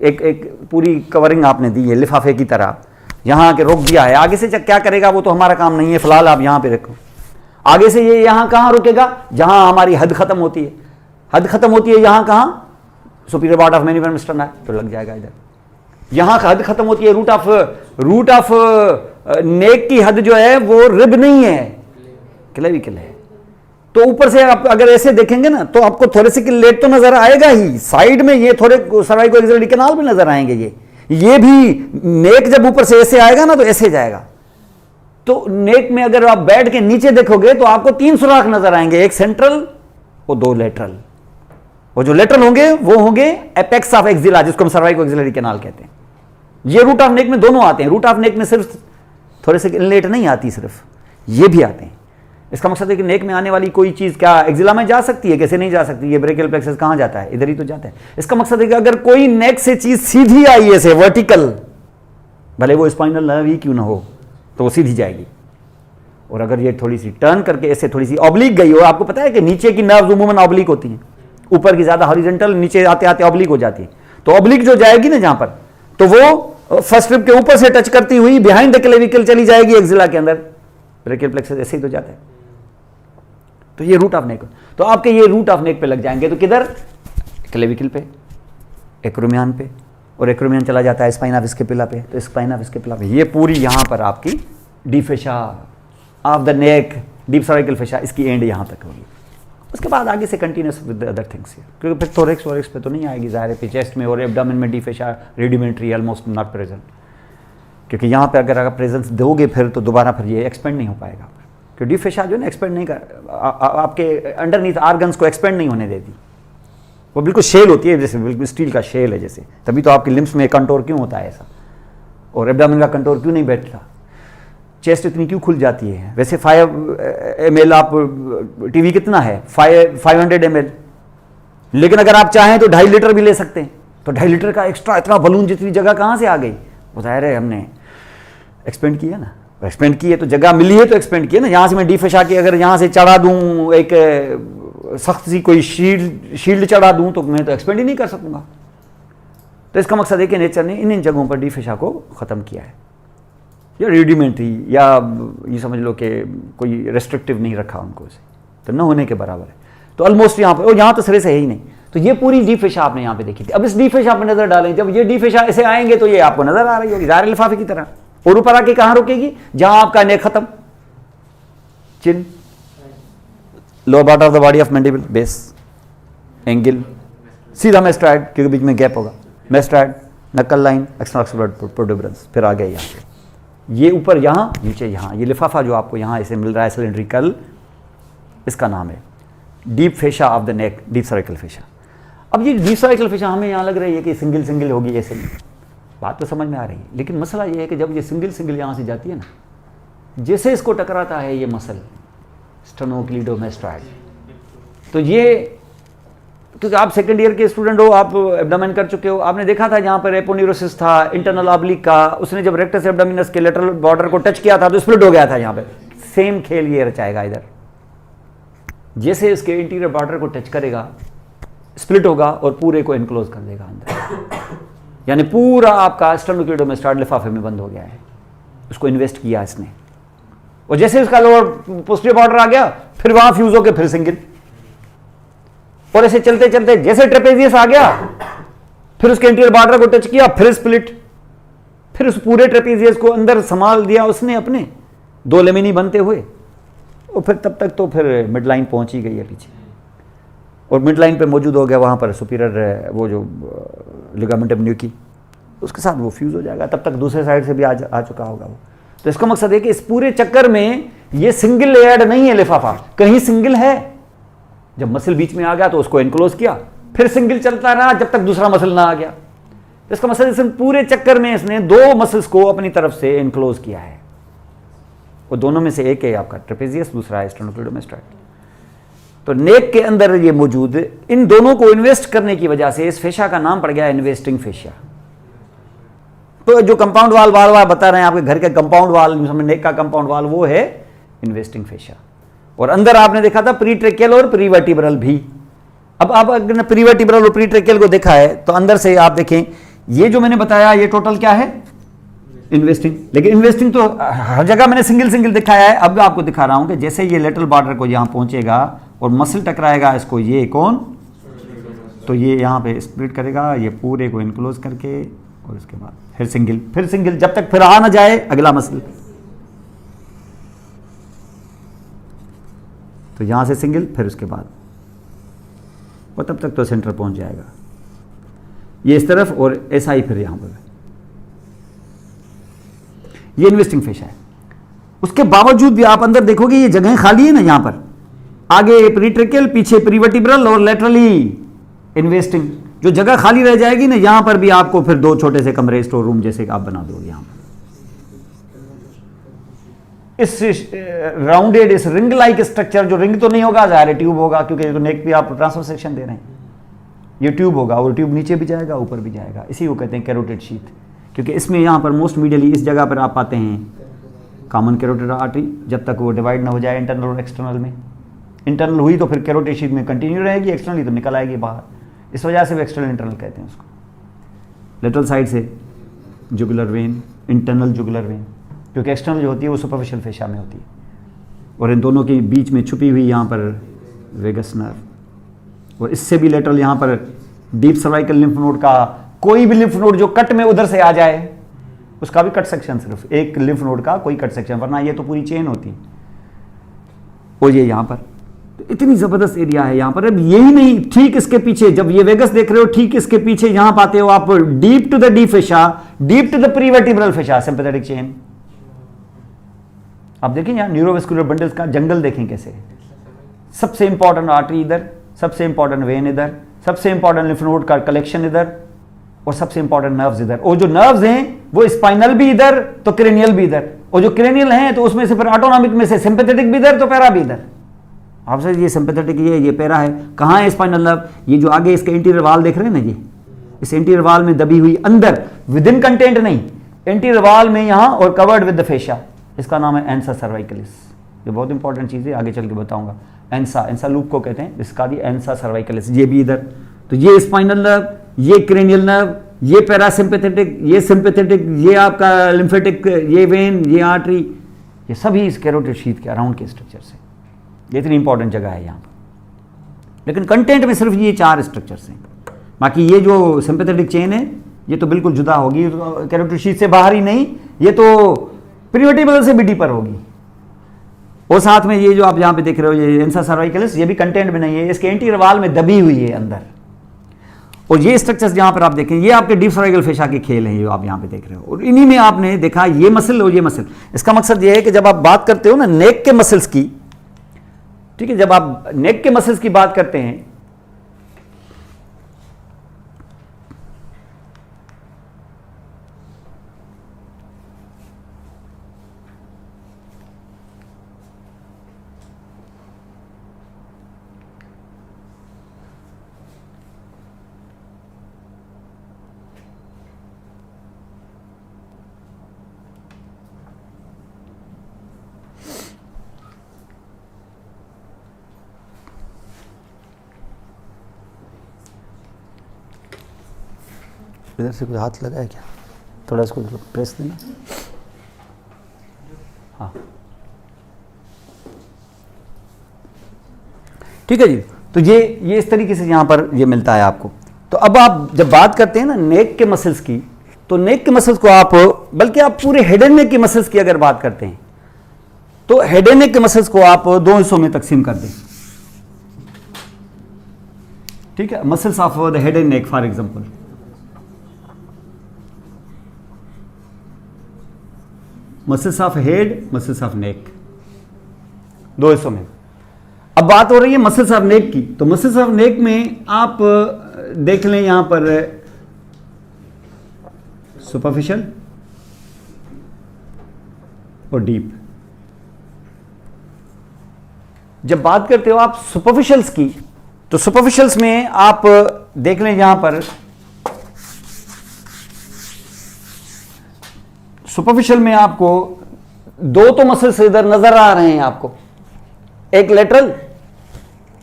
Speaker 1: एक पूरी कवरिंग आपने दी है लिफाफे की तरह, यहाँ आके रोक दिया है। आगे से क्या करेगा वो तो हमारा काम नहीं है, फिलहाल आप यहाँ पे रखो। आगे से ये यहाँ कहाँ रुकेगा, जहाँ हमारी हद खत्म होती है। हद खत्म होती है यहाँ कहाँ, सुपीरियर पार्ट ऑफ मैनिफेरम स्टर्ना है, तो लग जाएगा इधर। यहाँ का हद खत्म होती है रूट ऑफ नेक की हद जो है वो रिब नहीं है, क्लेविकल है। तो ऊपर से आप अगर ऐसे देखेंगे ना तो आपको थोरेसिक लेट तो नजर आएगा ही, साइड में ये थोड़े सर्वाइकल एक्सिलरी कैनाल भी नजर आएंगे। ये भी नेक जब ऊपर से ऐसे आएगा ना तो ऐसे जाएगा। तो नेक में अगर आप बैठ के नीचे देखोगे तो आपको 3 सुराख नजर आएंगे, एक सेंट्रल और 2 लेटरल। वो जो लेटरल होंगे वो होंगे एपेक्स ऑफ एक्सिला, जिसको हम सर्वाइकल एक्सिलरी कैनाल कहते हैं। ये रूट ऑफ नेक में दोनों आते हैं। रूट ऑफ नेक में सिर्फ थोरेसिक इनलेट नहीं आती, सिर्फ ये भी आते हैं। इसका मकसद है कि नेक में आने वाली कोई चीज क्या एक्सिला में जा सकती है, कैसे नहीं जा सकती। ये ब्रेकियल प्लेक्सस कहां जाता है, इधर ही तो जाता है। इसका मकसद है कि अगर कोई नेक से चीज सीधी आई है से वर्टिकल, भले वो स्पाइनल नर्व ही क्यों ना हो, तो वो सीधी जाएगी। और अगर ये थोड़ी सी टर्न करके ऐसे थोड़ी सी ऑब्लिक गई हो, आपको पता है कि नीचे की नर्व्स उमूमन ऑब्लिक होती हैं, ऊपर की ज्यादा हॉरिजॉन्टल, नीचे आते आते ऑब्लिक हो जाती है। तो ऑब्लिक जो जाएगी ना जहां पर, तो वो फर्स्ट रिब के ऊपर से टच करती हुई बिहाइंड द क्लेविकल चली जाएगी एक्सिला के अंदर। ब्रेकियल प्लेक्सस ऐसे ही तो जाता है। तो ये रूट ऑफ नेक, तो आपके ये रूट ऑफ नेक पे लग जाएंगे। तो किधर, क्लेविकल पे, एक्रोमियन पे, और एक्रोमियन चला जाता है स्पाइन ऑफ स्कैपुला पे, तो स्पाइन ऑफ स्कैपुला पे ये पूरी यहाँ पर आपकी deep fascia of the neck, deep cervical fascia, इसकी एंड यहाँ तक होगी। उसके बाद आगे से कंटिन्यूस विद अदर थिंग्स, क्योंकि फिर थोरेक्स वोरेक्स पे तो नहीं आएगी ज़ाहिर है। चेस्ट में और एब्डोमेन में डीप फेशा रेडिमेंट्री ऑलमोस्ट नॉट प्रेजेंट, क्योंकि यहाँ पे अगर प्रेजेंस दोगे फिर तो दोबारा फिर ये एक्सपेंड नहीं हो पाएगा। क्योंकि डीप फेशा जो है ना एक्सपेंड नहीं कर, आपके अंडरनीथ आर्गन्स को एक्सपेंड नहीं होने देती। वो बिल्कुल शेल होती है, जैसे बिल्कुल स्टील का शेल है जैसे। तभी तो आपके लिम्स में कंटोर क्यों होता है ऐसा, और एब्डोमेन का कंटोर क्यों नहीं बैठता, चेस्ट इतनी क्यों खुल जाती है। वैसे 5 ml आप टीवी कितना है 500 ml, लेकिन अगर आप चाहें तो 2.5 लीटर भी ले सकते हैं। तो 2.5 लीटर का एक्स्ट्रा इतना बलून जितनी जगह कहाँ से आ गई, वो ज़ाहिर है हमने एक्सपेंड किया ना। एक्सपेंड किए तो जगह मिली है तो एक्सपेंड किया ना। यहाँ से मैं डीप फेशा की अगर यहाँ से चढ़ा दूँ, एक सख्त सी कोई शील्ड चढ़ा दूँ, तो मैं तो एक्सपेंड ही नहीं कर सकूँगा। तो इसका मकसद है कि नेचर ने इन जगहों पर डीप फेशा को ख़त्म किया है, या रेडिमेंट्री, या ये समझ लो कि कोई रेस्ट्रिक्टिव नहीं रखा उनको से, तो न होने के बराबर है। तो ऑलमोस्ट यहाँ पे, और यहाँ तो सिरे से है ही नहीं। तो ये पूरी डीप फेशा आपने यहाँ पे देखी थी। अब इस डीप फेशा पर नजर डालें, जब ये डीप फेशा ऐसे आएंगे तो ये आपको नजर आ रही होगी ज़ाहिर लिफाफे की तरह। और ऊपर आके कहाँ रुकेगी, जहां आपका नेक खत्म, chin, lower part of the body of mandible, base, angle, सीधा मेस्ट्राइड, क्योंकि बीच में गैप होगा, मेस्ट्राइड, नक्कल लाइन, एक्सट्रा प्रोट्यूबरेंस, फिर आ गया यहाँ पे ये ऊपर, यहाँ नीचे, यहाँ ये लिफाफा जो आपको यहाँ ऐसे मिल रहा है सिलेंड्रिकल, इसका नाम है deep fascia of the neck, deep cervical fascia. अब ये डीप सर्वाइकल फेशा हमें यहाँ लग रही है कि सिंगल सिंगल होगी, ऐसे नहीं, बात तो समझ में आ रही है। लेकिन मसला ये है कि जब ये सिंगल सिंगल यहाँ से जाती है ना, जैसे इसको टकराता है ये मसल स्टेनोक्लीडोमेस्ट्राइड, तो ये, क्योंकि आप सेकेंड ईयर के स्टूडेंट हो, आप एब्डोमेन कर चुके हो, आपने देखा था जहाँ पर एपोन्यूरोसिस था इंटरनल ऑब्लिक का, उसने जब रेक्टस एब्डोमिनस के लेटरल बॉर्डर को टच किया था तो स्प्लिट हो गया था यहाँ पे। सेम खेल ये रचाएगा इधर, जैसे इसके इंटीरियर बॉर्डर को टच करेगा स्प्लिट होगा और पूरे को इनक्लोज कर देगा अंदर, यानी पूरा आपका स्टेनोक्लीडोमेस्ट्राइड लिफाफे में बंद हो गया है। उसको इन्वेस्ट किया इसने, और जैसे उसका लोअर पोस्टीरियर बॉर्डर आ गया फिर वहां फ्यूज होकर फिर सिंगल, और ऐसे चलते चलते जैसे ट्रेपेजियस आ गया फिर उसके इंटीरियर बॉर्डर को टच किया फिर स्प्लिट, फिर उस पूरे ट्रेपेजियस को अंदर संभाल दिया उसने अपने 2 लेमिनी बनते हुए, और फिर तब तक तो फिर मिड लाइन पहुंच ही गई है पीछे, और मिड लाइन पे मौजूद हो गया वहाँ पर सुपीरियर वो जो लिगामेंट न्यूकी, उसके साथ वो फ्यूज हो जाएगा, तब तक दूसरे साइड से भी आ चुका होगा वो। तो इसका मकसद है कि इस पूरे चक्कर में ये सिंगल लेयर्ड नहीं है लिफाफा, कहीं सिंगल है। जब मसल बीच में आ गया तो उसको इनक्लोज किया, फिर सिंगल चलता रहा जब तक दूसरा मसल ना आ गया। तो इसका मकसद इसने पूरे चक्कर में इसने 2 मसल्स को अपनी तरफ से इनक्लोज किया है, और दोनों में से एक है आपका ट्रेपेजियस, दूसरा है स्टेनोक्लीडोमेस्ट्राइड। तो नेक के अंदर ये मौजूद, इन दोनों को इन्वेस्ट करने की वजह से इस फेशा का नाम पड़ गया इन्वेस्टिंग फेशा। तो जो कंपाउंड वाल बार बार बता रहे हैं आपके घर के कंपाउंड वाल, नेक का कंपाउंड वाल, वो है इन्वेस्टिंग फेशा। और अंदर आपने देखा था प्री ट्रेकियल और प्री वर्टिब्रल भी। अब आप अगर प्री वर्टिब्रल और प्री ट्रेकियल को देखा है तो अंदर से आप देखें, ये जो मैंने बताया ये टोटल क्या है, इन्वेस्टिंग। लेकिन इन्वेस्टिंग तो हर जगह मैंने सिंगल सिंगल दिखाया है। अब आपको दिखा रहा हूं कि जैसे ये लेटरल बॉर्डर को यहां पहुंचेगा और मसल टकराएगा इसको, ये कौन, तो ये यहां पे स्प्लिट करेगा, ये पूरे को इनक्लोज करके, और उसके बाद फिर सिंगल, जब तक फिर आ ना जाए अगला मसल। तो यहां से सिंगल, फिर उसके बाद, और तब तक तो सेंटर पहुंच जाएगा ये इस तरफ, और ऐसा ही फिर यहां पर। ये इन्वेस्टिंग फेशा है। उसके बावजूद भी आप अंदर देखोगे ये जगहें खाली है ना, यहां पर आगे प्रीट्रेकियल, पीछे प्रीवर्टिब्रल और लेटरली इन्वेस्टिंग। जो जगह खाली रह जाएगी ना, यहां पर भी आपको फिर 2 छोटे से कमरे, स्टोर रूम जैसे आप बना दोगे। यहां पर इस राउंडेड, इस रिंग लाइक स्ट्रक्चर, जो रिंग तो नहीं होगा, ज़ाहिर ट्यूब होगा, क्योंकि तो नेक पे आप ट्रांसफर सेक्शन दे रहे हैं, ये ट्यूब होगा, और ट्यूब नीचे भी जाएगा ऊपर भी जाएगा। इसी को कहते हैं कैरोटिड शीथ, क्योंकि इसमें यहाँ पर मोस्ट मीडियली इस जगह पर आप पाते हैं कॉमन कैरोटिड आर्टरी, जब तक वो डिवाइड ना हो जाए इंटरनल और एक्सटर्नल में। इंटरनल हुई तो फिर कैरोटिड शीथ में कंटिन्यू रहेगी, एक्सटर्नली तो निकल आएगी बाहर, इस वजह से वो एक्सटर्नल इंटरनल कहते हैं उसको। लेटरल साइड से jugular vein, internal jugular vein, क्योंकि एक्सटर्नल जो होती है वो सुपरफिशियल फेशा में होती है, और इन दोनों के बीच में छुपी हुई यहाँ पर वेगस नर्व, और इससे भी लेटरल यहाँ पर डीप सर्वाइकल लिम्फ नोड का कोई भी लिम्फ नोड जो कट में उधर से आ जाए उसका भी कट सेक्शन, सिर्फ एक लिम्फ नोड का कोई कट सेक्शन, वरना ये तो पूरी चेन होती है। और ये यहाँ पर तो इतनी जबरदस्त एरिया है यहाँ पर। अब यही नहीं, ठीक इसके पीछे, जब ये वेगस देख रहे हो, ठीक इसके पीछे यहां पाते हो आप deep to the deep fascia, deep to the prevertebral fascia, sympathetic chain. आप देखें यहाँ न्यूरोवेस्कुलर बंडल्स का जंगल देखें कैसे, सबसे इंपॉर्टेंट आर्टरी इधर, सबसे इंपॉर्टेंट वेन इधर, सबसे इंपॉर्टेंट लिम्फ नोड का कलेक्शन इधर, और सबसे इंपॉर्टेंट नर्व्स इधर। और जो नर्व्स हैं वो स्पाइनल भी इधर तो क्रेनियल भी इधर, और जो क्रेनियल हैं तो उसमें से फिर ऑटोनॉमिक में से सिंपैथेटिक भी इधर तो पैरा भी इधर। आपसे ये सिंपैथेटिक ये पैरा है, कहाँ है स्पाइनल नर्व, ये जो आगे इसके इंटीरियर वाल देख रहे हैं ना, ये इस इंटीरियर वाल में दबी हुई अंदर, विद इन कंटेंट नहीं, इंटीरियर वाल में यहाँ और कवर्ड विद द फेशा, इसका नाम है एंसा सर्वाइकलिस। ये बहुत इंपॉर्टेंट चीज़ है, आगे चल के बताऊंगा। एंसा लूप को कहते हैं, इसका भी एंसा सर्वाइकलिस, ये भी इधर। तो ये स्पाइनल नर्व, ये क्रेनियल नर्व, ये पैरासिम्पैथेटिक, ये सिंपैथेटिक, ये आपका लिम्फेटिक, ये वेन, ये आर्टरी, ये सभी इस कैरोटिड शीथ के अराउंड के स्ट्रक्चर से। ये इतनी इंपॉर्टेंट जगह है यहाँ पर, लेकिन कंटेंट में सिर्फ ये 4 स्ट्रक्चर्स हैं। बाकी ये जो सिंपैथेटिक चेन है ये तो बिल्कुल जुदा होगी, कैरोटिड शीथ से बाहर ही नहीं, ये तो प्रीवर्टिब्रल से भी डीपर होगी। और साथ में ये जो आप यहाँ पे देख रहे हो, ये एंसा सर्वाइकलिस, ये भी कंटेंट में नहीं है, इसके एंटीरियर वाल में दबी हुई है अंदर। और ये स्ट्रक्चर्स जहाँ पर आप देखें, ये आपके डीप सर्वाइकल फेशा के खेल हैं, ये आप यहाँ पे देख रहे हो। और इन्हीं में आपने देखा ये मसल और ये मसल। इसका मकसद ये है कि जब आप बात करते हो ना नेक के मसल्स की, ठीक है, जब आप नेक के मसल्स की बात करते हैं इधर से कोई हाथ लगा है क्या, थोड़ा इसको प्रेस देना। हाँ ठीक है जी। तो ये इस तरीके से यहाँ पर ये मिलता है आपको। तो अब आप जब बात करते हैं ना नेक के मसल्स की, तो नेक के मसल्स को आप, बल्कि आप पूरे हेड एंड नेक के मसल्स की अगर बात करते हैं तो हेड एंड नेक के मसल्स को आप 2 हिस्सों में तकसीम कर दें, ठीक है। Muscles of the head and neck, for example muscles of head, muscles of neck, 2 हिस्सों में। अब बात हो रही है मसल्स ऑफ नेक की, तो मसल्स ऑफ नेक में आप देख लें यहां पर सुपरफिशियल और डीप। जब बात करते हो आप सुपरफिशियल्स की, तो सुपरफिशियल्स में आप देख लें यहां पर सुपरफिशियल में आपको 2 तो मसल्स इधर नजर आ रहे हैं आपको, एक लेटरल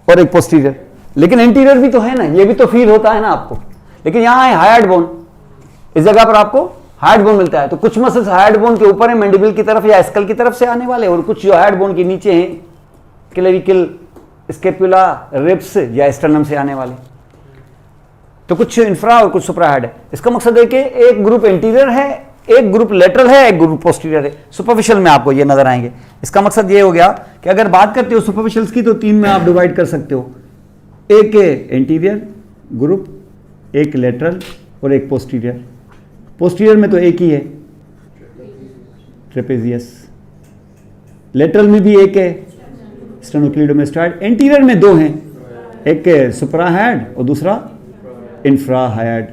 Speaker 1: और एक पोस्टीरियर, लेकिन एंटीरियर भी तो है ना, ये भी तो फील होता है ना आपको। लेकिन यहां है हायर्ड बोन, इस जगह पर आपको हायर्ड बोन मिलता है। तो कुछ मसल्स हायर्ड बोन के ऊपर है, मैंडिबल की तरफ या स्कल की तरफ से आने वाले, और कुछ जो हायर्ड बोन के नीचे हैं, क्लेविकल, स्केपुला, रिब्स या स्टर्नम से आने वाले। तो कुछ इंफ्रा और कुछ सुप्रा हेड है। इसका मकसद है कि एक ग्रुप एंटीरियर है, एक ग्रुप लेटरल है, एक ग्रुप पोस्टीरियर है। सुपरफिशियल में आपको ये नजर आएंगे। इसका मकसद ये हो गया कि अगर बात करते हो सुपरफिशियल्स की तो 3 में आप डिवाइड कर सकते हो, एक एंटीरियर ग्रुप, एक लेटरल और एक पोस्टीरियर। पोस्टीरियर में तो एक ही है, ट्रेपेजियस। लेटरल में भी एक है, स्टेनोक्लीडोमास्टोइड। एंटीरियर में 2 हैं, एक सुप्राहायड और दूसरा इंफ्राहायड।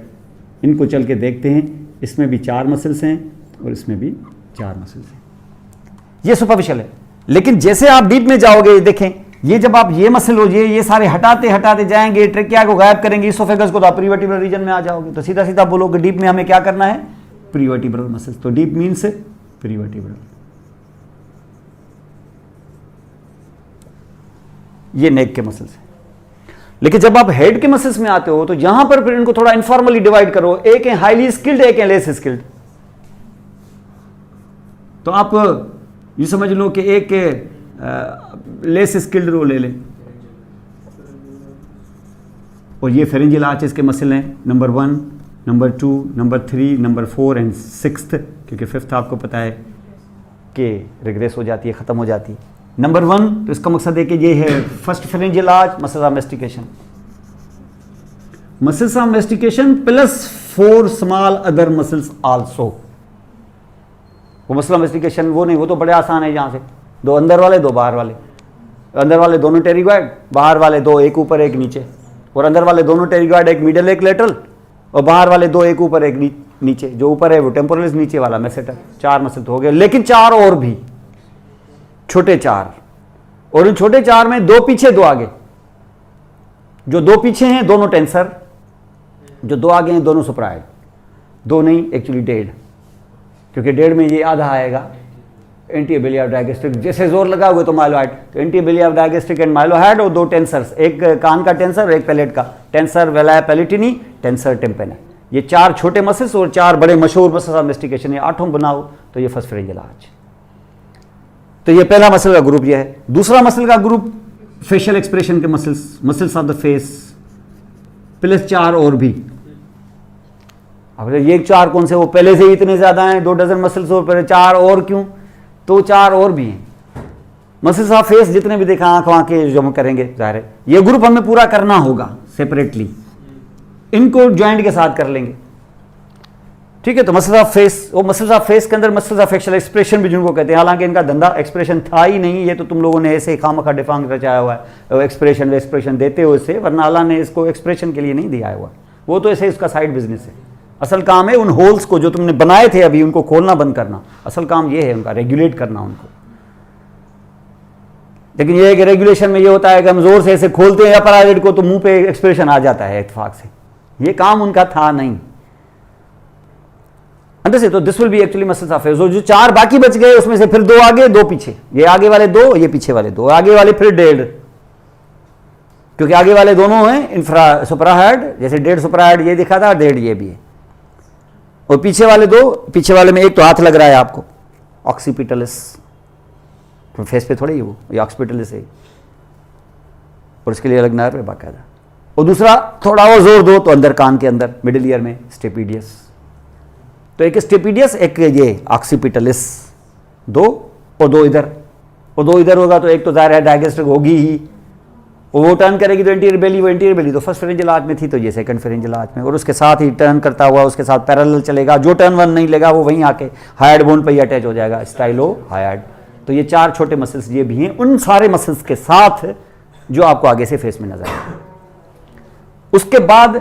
Speaker 1: इनको चल के देखते हैं। इसमें भी 4 मसल्स हैं और इसमें भी 4 मसल्स हैं। ये सुपरफिशियल है। लेकिन जैसे आप डीप में जाओगे, देखें ये जब आप ये मसल हो ये सारे हटाते हटाते जाएंगे, ट्रेकिया को गायब करेंगे, इसोफेगस को, तो आप प्रीवर्टिब्रल रीजन में आ जाओगे। तो सीधा सीधा बोलोगे डीप में हमें क्या करना है, प्रीवर्टिब्रल मसल्स। तो डीप मीन्स प्रीवर्टिब्रल। ये नेक के मसल्स हैं। लेकिन जब आप हेड के मसल्स में आते हो तो यहां पर फिर इनको थोड़ा इनफॉर्मली डिवाइड करो, एक है हाईली स्किल्ड, एक है लेस स्किल्ड। तो आप ये समझ लो कि एक लेस स्किल्ड रो ले लें, और ये फेरेंजियल आर्चेस के मसल हैं, number 1, number 2, number 3, number 4 and 6th, क्योंकि 5th आपको पता है कि रिग्रेस हो जाती है, खत्म हो जाती है। नंबर 1 तो इसका मकसद है कि ये है first pharyngeal arch, muscles of mastication, muscles of mastication plus 4 small other muscles also. वो मसल ऑफ मैस्टिकेशन वो नहीं, वो तो बड़े आसान है। यहाँ से 2 अंदर वाले 2 बाहर वाले, अंदर वाले दोनों टेरिगॉइड, बाहर वाले 2 एक ऊपर एक नीचे, और अंदर वाले दोनों टेरिगॉइड, एक मिडल एक लेटरल, और बाहर वाले 2 एक ऊपर एक नीचे। जो ऊपर है वो टेम्पोरलिस, नीचे वाला मैसेटर। 4 मसल तो हो गए, लेकिन 4 और भी छोटे 4, और इन छोटे 4 में 2 पीछे 2 आगे। जो 2 पीछे हैं दोनों टेंसर, जो 2 आगे हैं दोनों सुप्राइड। 2 नहीं, एक्चुअली 1.5, क्योंकि 1.5 में ये आधा आएगा एंटीबिलिया डायगेस्ट्रिक। जैसे जोर लगा हुए तो माइलोहाइड, तो एंटीबिलिया डायगेस्ट्रिक एंड माइलोहाइड, और 2 टेंसर्स, एक कान का टेंसर, एक पैलेट का टेंसर, वेला पैलेटिनी, टेंसर टिम्पेनी। ये 4 छोटे मसल्स और 4 बड़े मशहूर मसल्स ऑफ मैस्टिकेशन। ये 8 बनाओ तो ये फर्स्ट फेरेंजियल आर्च। तो ये पहला मसल का ग्रुप ये है। दूसरा मसल का ग्रुप फेशियल एक्सप्रेशन के muscles, muscles of the face, plus 4 और भी। अब ये 4 कौन से, वो पहले से ही इतने ज्यादा हैं, 2 डजन मसल्स, और पहले 4 और क्यों, तो 4 और भी हैं। मसल्स ऑफ फेस जितने भी देखा, आंख वाँखें जो हम करेंगे, जाहिर है ये ग्रुप हमें पूरा करना होगा सेपरेटली, इनको ज्वाइंट के साथ कर लेंगे, ठीक है। तो मसल्स ऑफ फेस, वो मसल्स ऑफ फेस के अंदर मसल्स ऑफ फेशियल एक्सप्रेशन भी जिनको कहते हैं, हालांकि इनका धंधा एक्सप्रेशन था ही नहीं, ये तो तुम लोगों ने ऐसे खामखा डिफांग रचाया हुआ है एक्सप्रेशन देते हो इससे, वरना अल्लाह ने इसको एक्सप्रेशन के लिए नहीं दिया हुआ, वो तो ऐसे इसका साइड बिजनेस है। असल काम है उन होल्स को जो तुमने बनाए थे अभी, उनको खोलना बंद करना। असल काम ये है उनका, रेगुलेट करना उनको। लेकिन ये है कि रेगुलेशन में ये होता है कि हम जोर से ऐसे खोलते हैं अपर आईलिड को तो मुंह पे एक्सप्रेशन आ जाता है इत्तेफाक से, ये काम उनका था नहीं। अंदर से तो this will B actually muscles of face. जो 4 बाकी बच गए उसमें से फिर 2 आगे 2 पीछे, ये आगे वाले 2, ये पीछे वाले 2, आगे वाले फिर 1.5, क्योंकि आगे वाले दोनों हैं इंफ्रा सुप्राहायड, जैसे 1.5 सुप्राहायड ये दिखा था, 1.5 ये भी है। और पीछे वाले 2, पीछे वाले में एक तो हाथ लग रहा है आपको, ऑक्सीपिटलिस, तो फेस पे थोड़ी वो, ये ऑक्सीपिटलिस है, और उसके लिए अलग नर्व है बाकायदा। और दूसरा थोड़ा और जोर दो तो अंदर कान के अंदर मिडिल ईयर में स्टेपिडियस। तो एक स्टेपिडियस, एक ये ऑक्सीपिटलिस, 2 और 2 इधर, और 2 इधर होगा तो एक तो जाहिर है डायगेस्ट्रिक होगी ही, वो टर्न करेगी तो एंटीरियर बेली, वो एंटीरियर बेली तो फर्स्ट फेरेंजियल आर्च में थी, तो ये सेकंड फेरेंजियल आर्च में, और उसके साथ ही टर्न करता हुआ उसके साथ पैरेलल चलेगा। जो टर्न 1 नहीं लेगा वो वहीं आके हायर्ड बोन पर ही अटैच हो जाएगा, स्टाइलो हायर्ड। तो ये 4 छोटे मसल्स ये भी हैं, उन सारे मसल्स के साथ जो आपको आगे से फेस में नजर आए। उसके बाद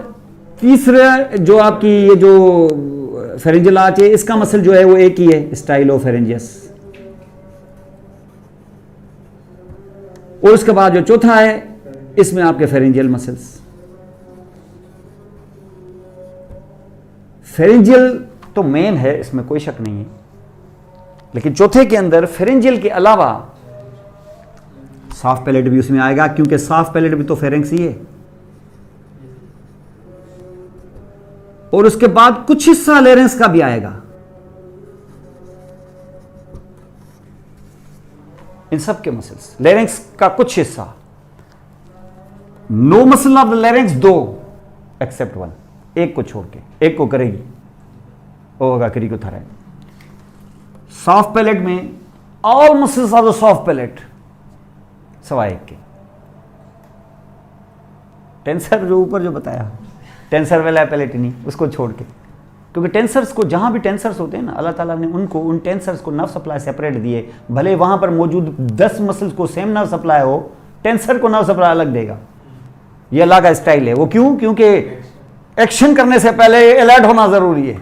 Speaker 1: तीसरा जो आपकी ये जो फेरेंजियल आर्च है, इसका मसल जो है वो एक ही है, स्टाइलोफेरेंजियस। और उसके बाद जो चौथा है, इसमें आपके फेरेंजियल मसल्स। फेरेंजियल तो मेन है, इसमें कोई शक नहीं है, लेकिन चौथे के अंदर फेरेंजियल के अलावा सॉफ्ट पैलेट भी उसमें आएगा, क्योंकि सॉफ्ट पैलेट भी तो फेरेंक्स ही है। और उसके बाद कुछ हिस्सा लेरेंक्स का भी आएगा। इन सब के मसल्स, लेरेंक्स का कुछ हिस्सा। No muscle of the larynx 2 except 1, एक को छोड़ के, एक को करेगी, वो होगा क्रिकोथोरैक्स। सॉफ्ट पैलेट में all muscles of the soft palette सवाए एक के। टेंसर जो ऊपर जो बताया, टेंसर वेला पैलेटिनी, उसको छोड़ के, क्योंकि टेंसर्स को, जहां भी टेंसर्स होते हैं ना, अल्लाह ताला ने उनको, उन टेंसर्स को नर्व सप्लाई सेपरेट दिए। भले वहां पर मौजूद 10 मसल्स को सेम नर्व सप्लाई हो, टेंसर को नर्व सप्लाई अलग देगा। ये अल्लाह का स्टाइल है। वो क्यों? क्योंकि एक्शन करने से पहले अलर्ट होना जरूरी है।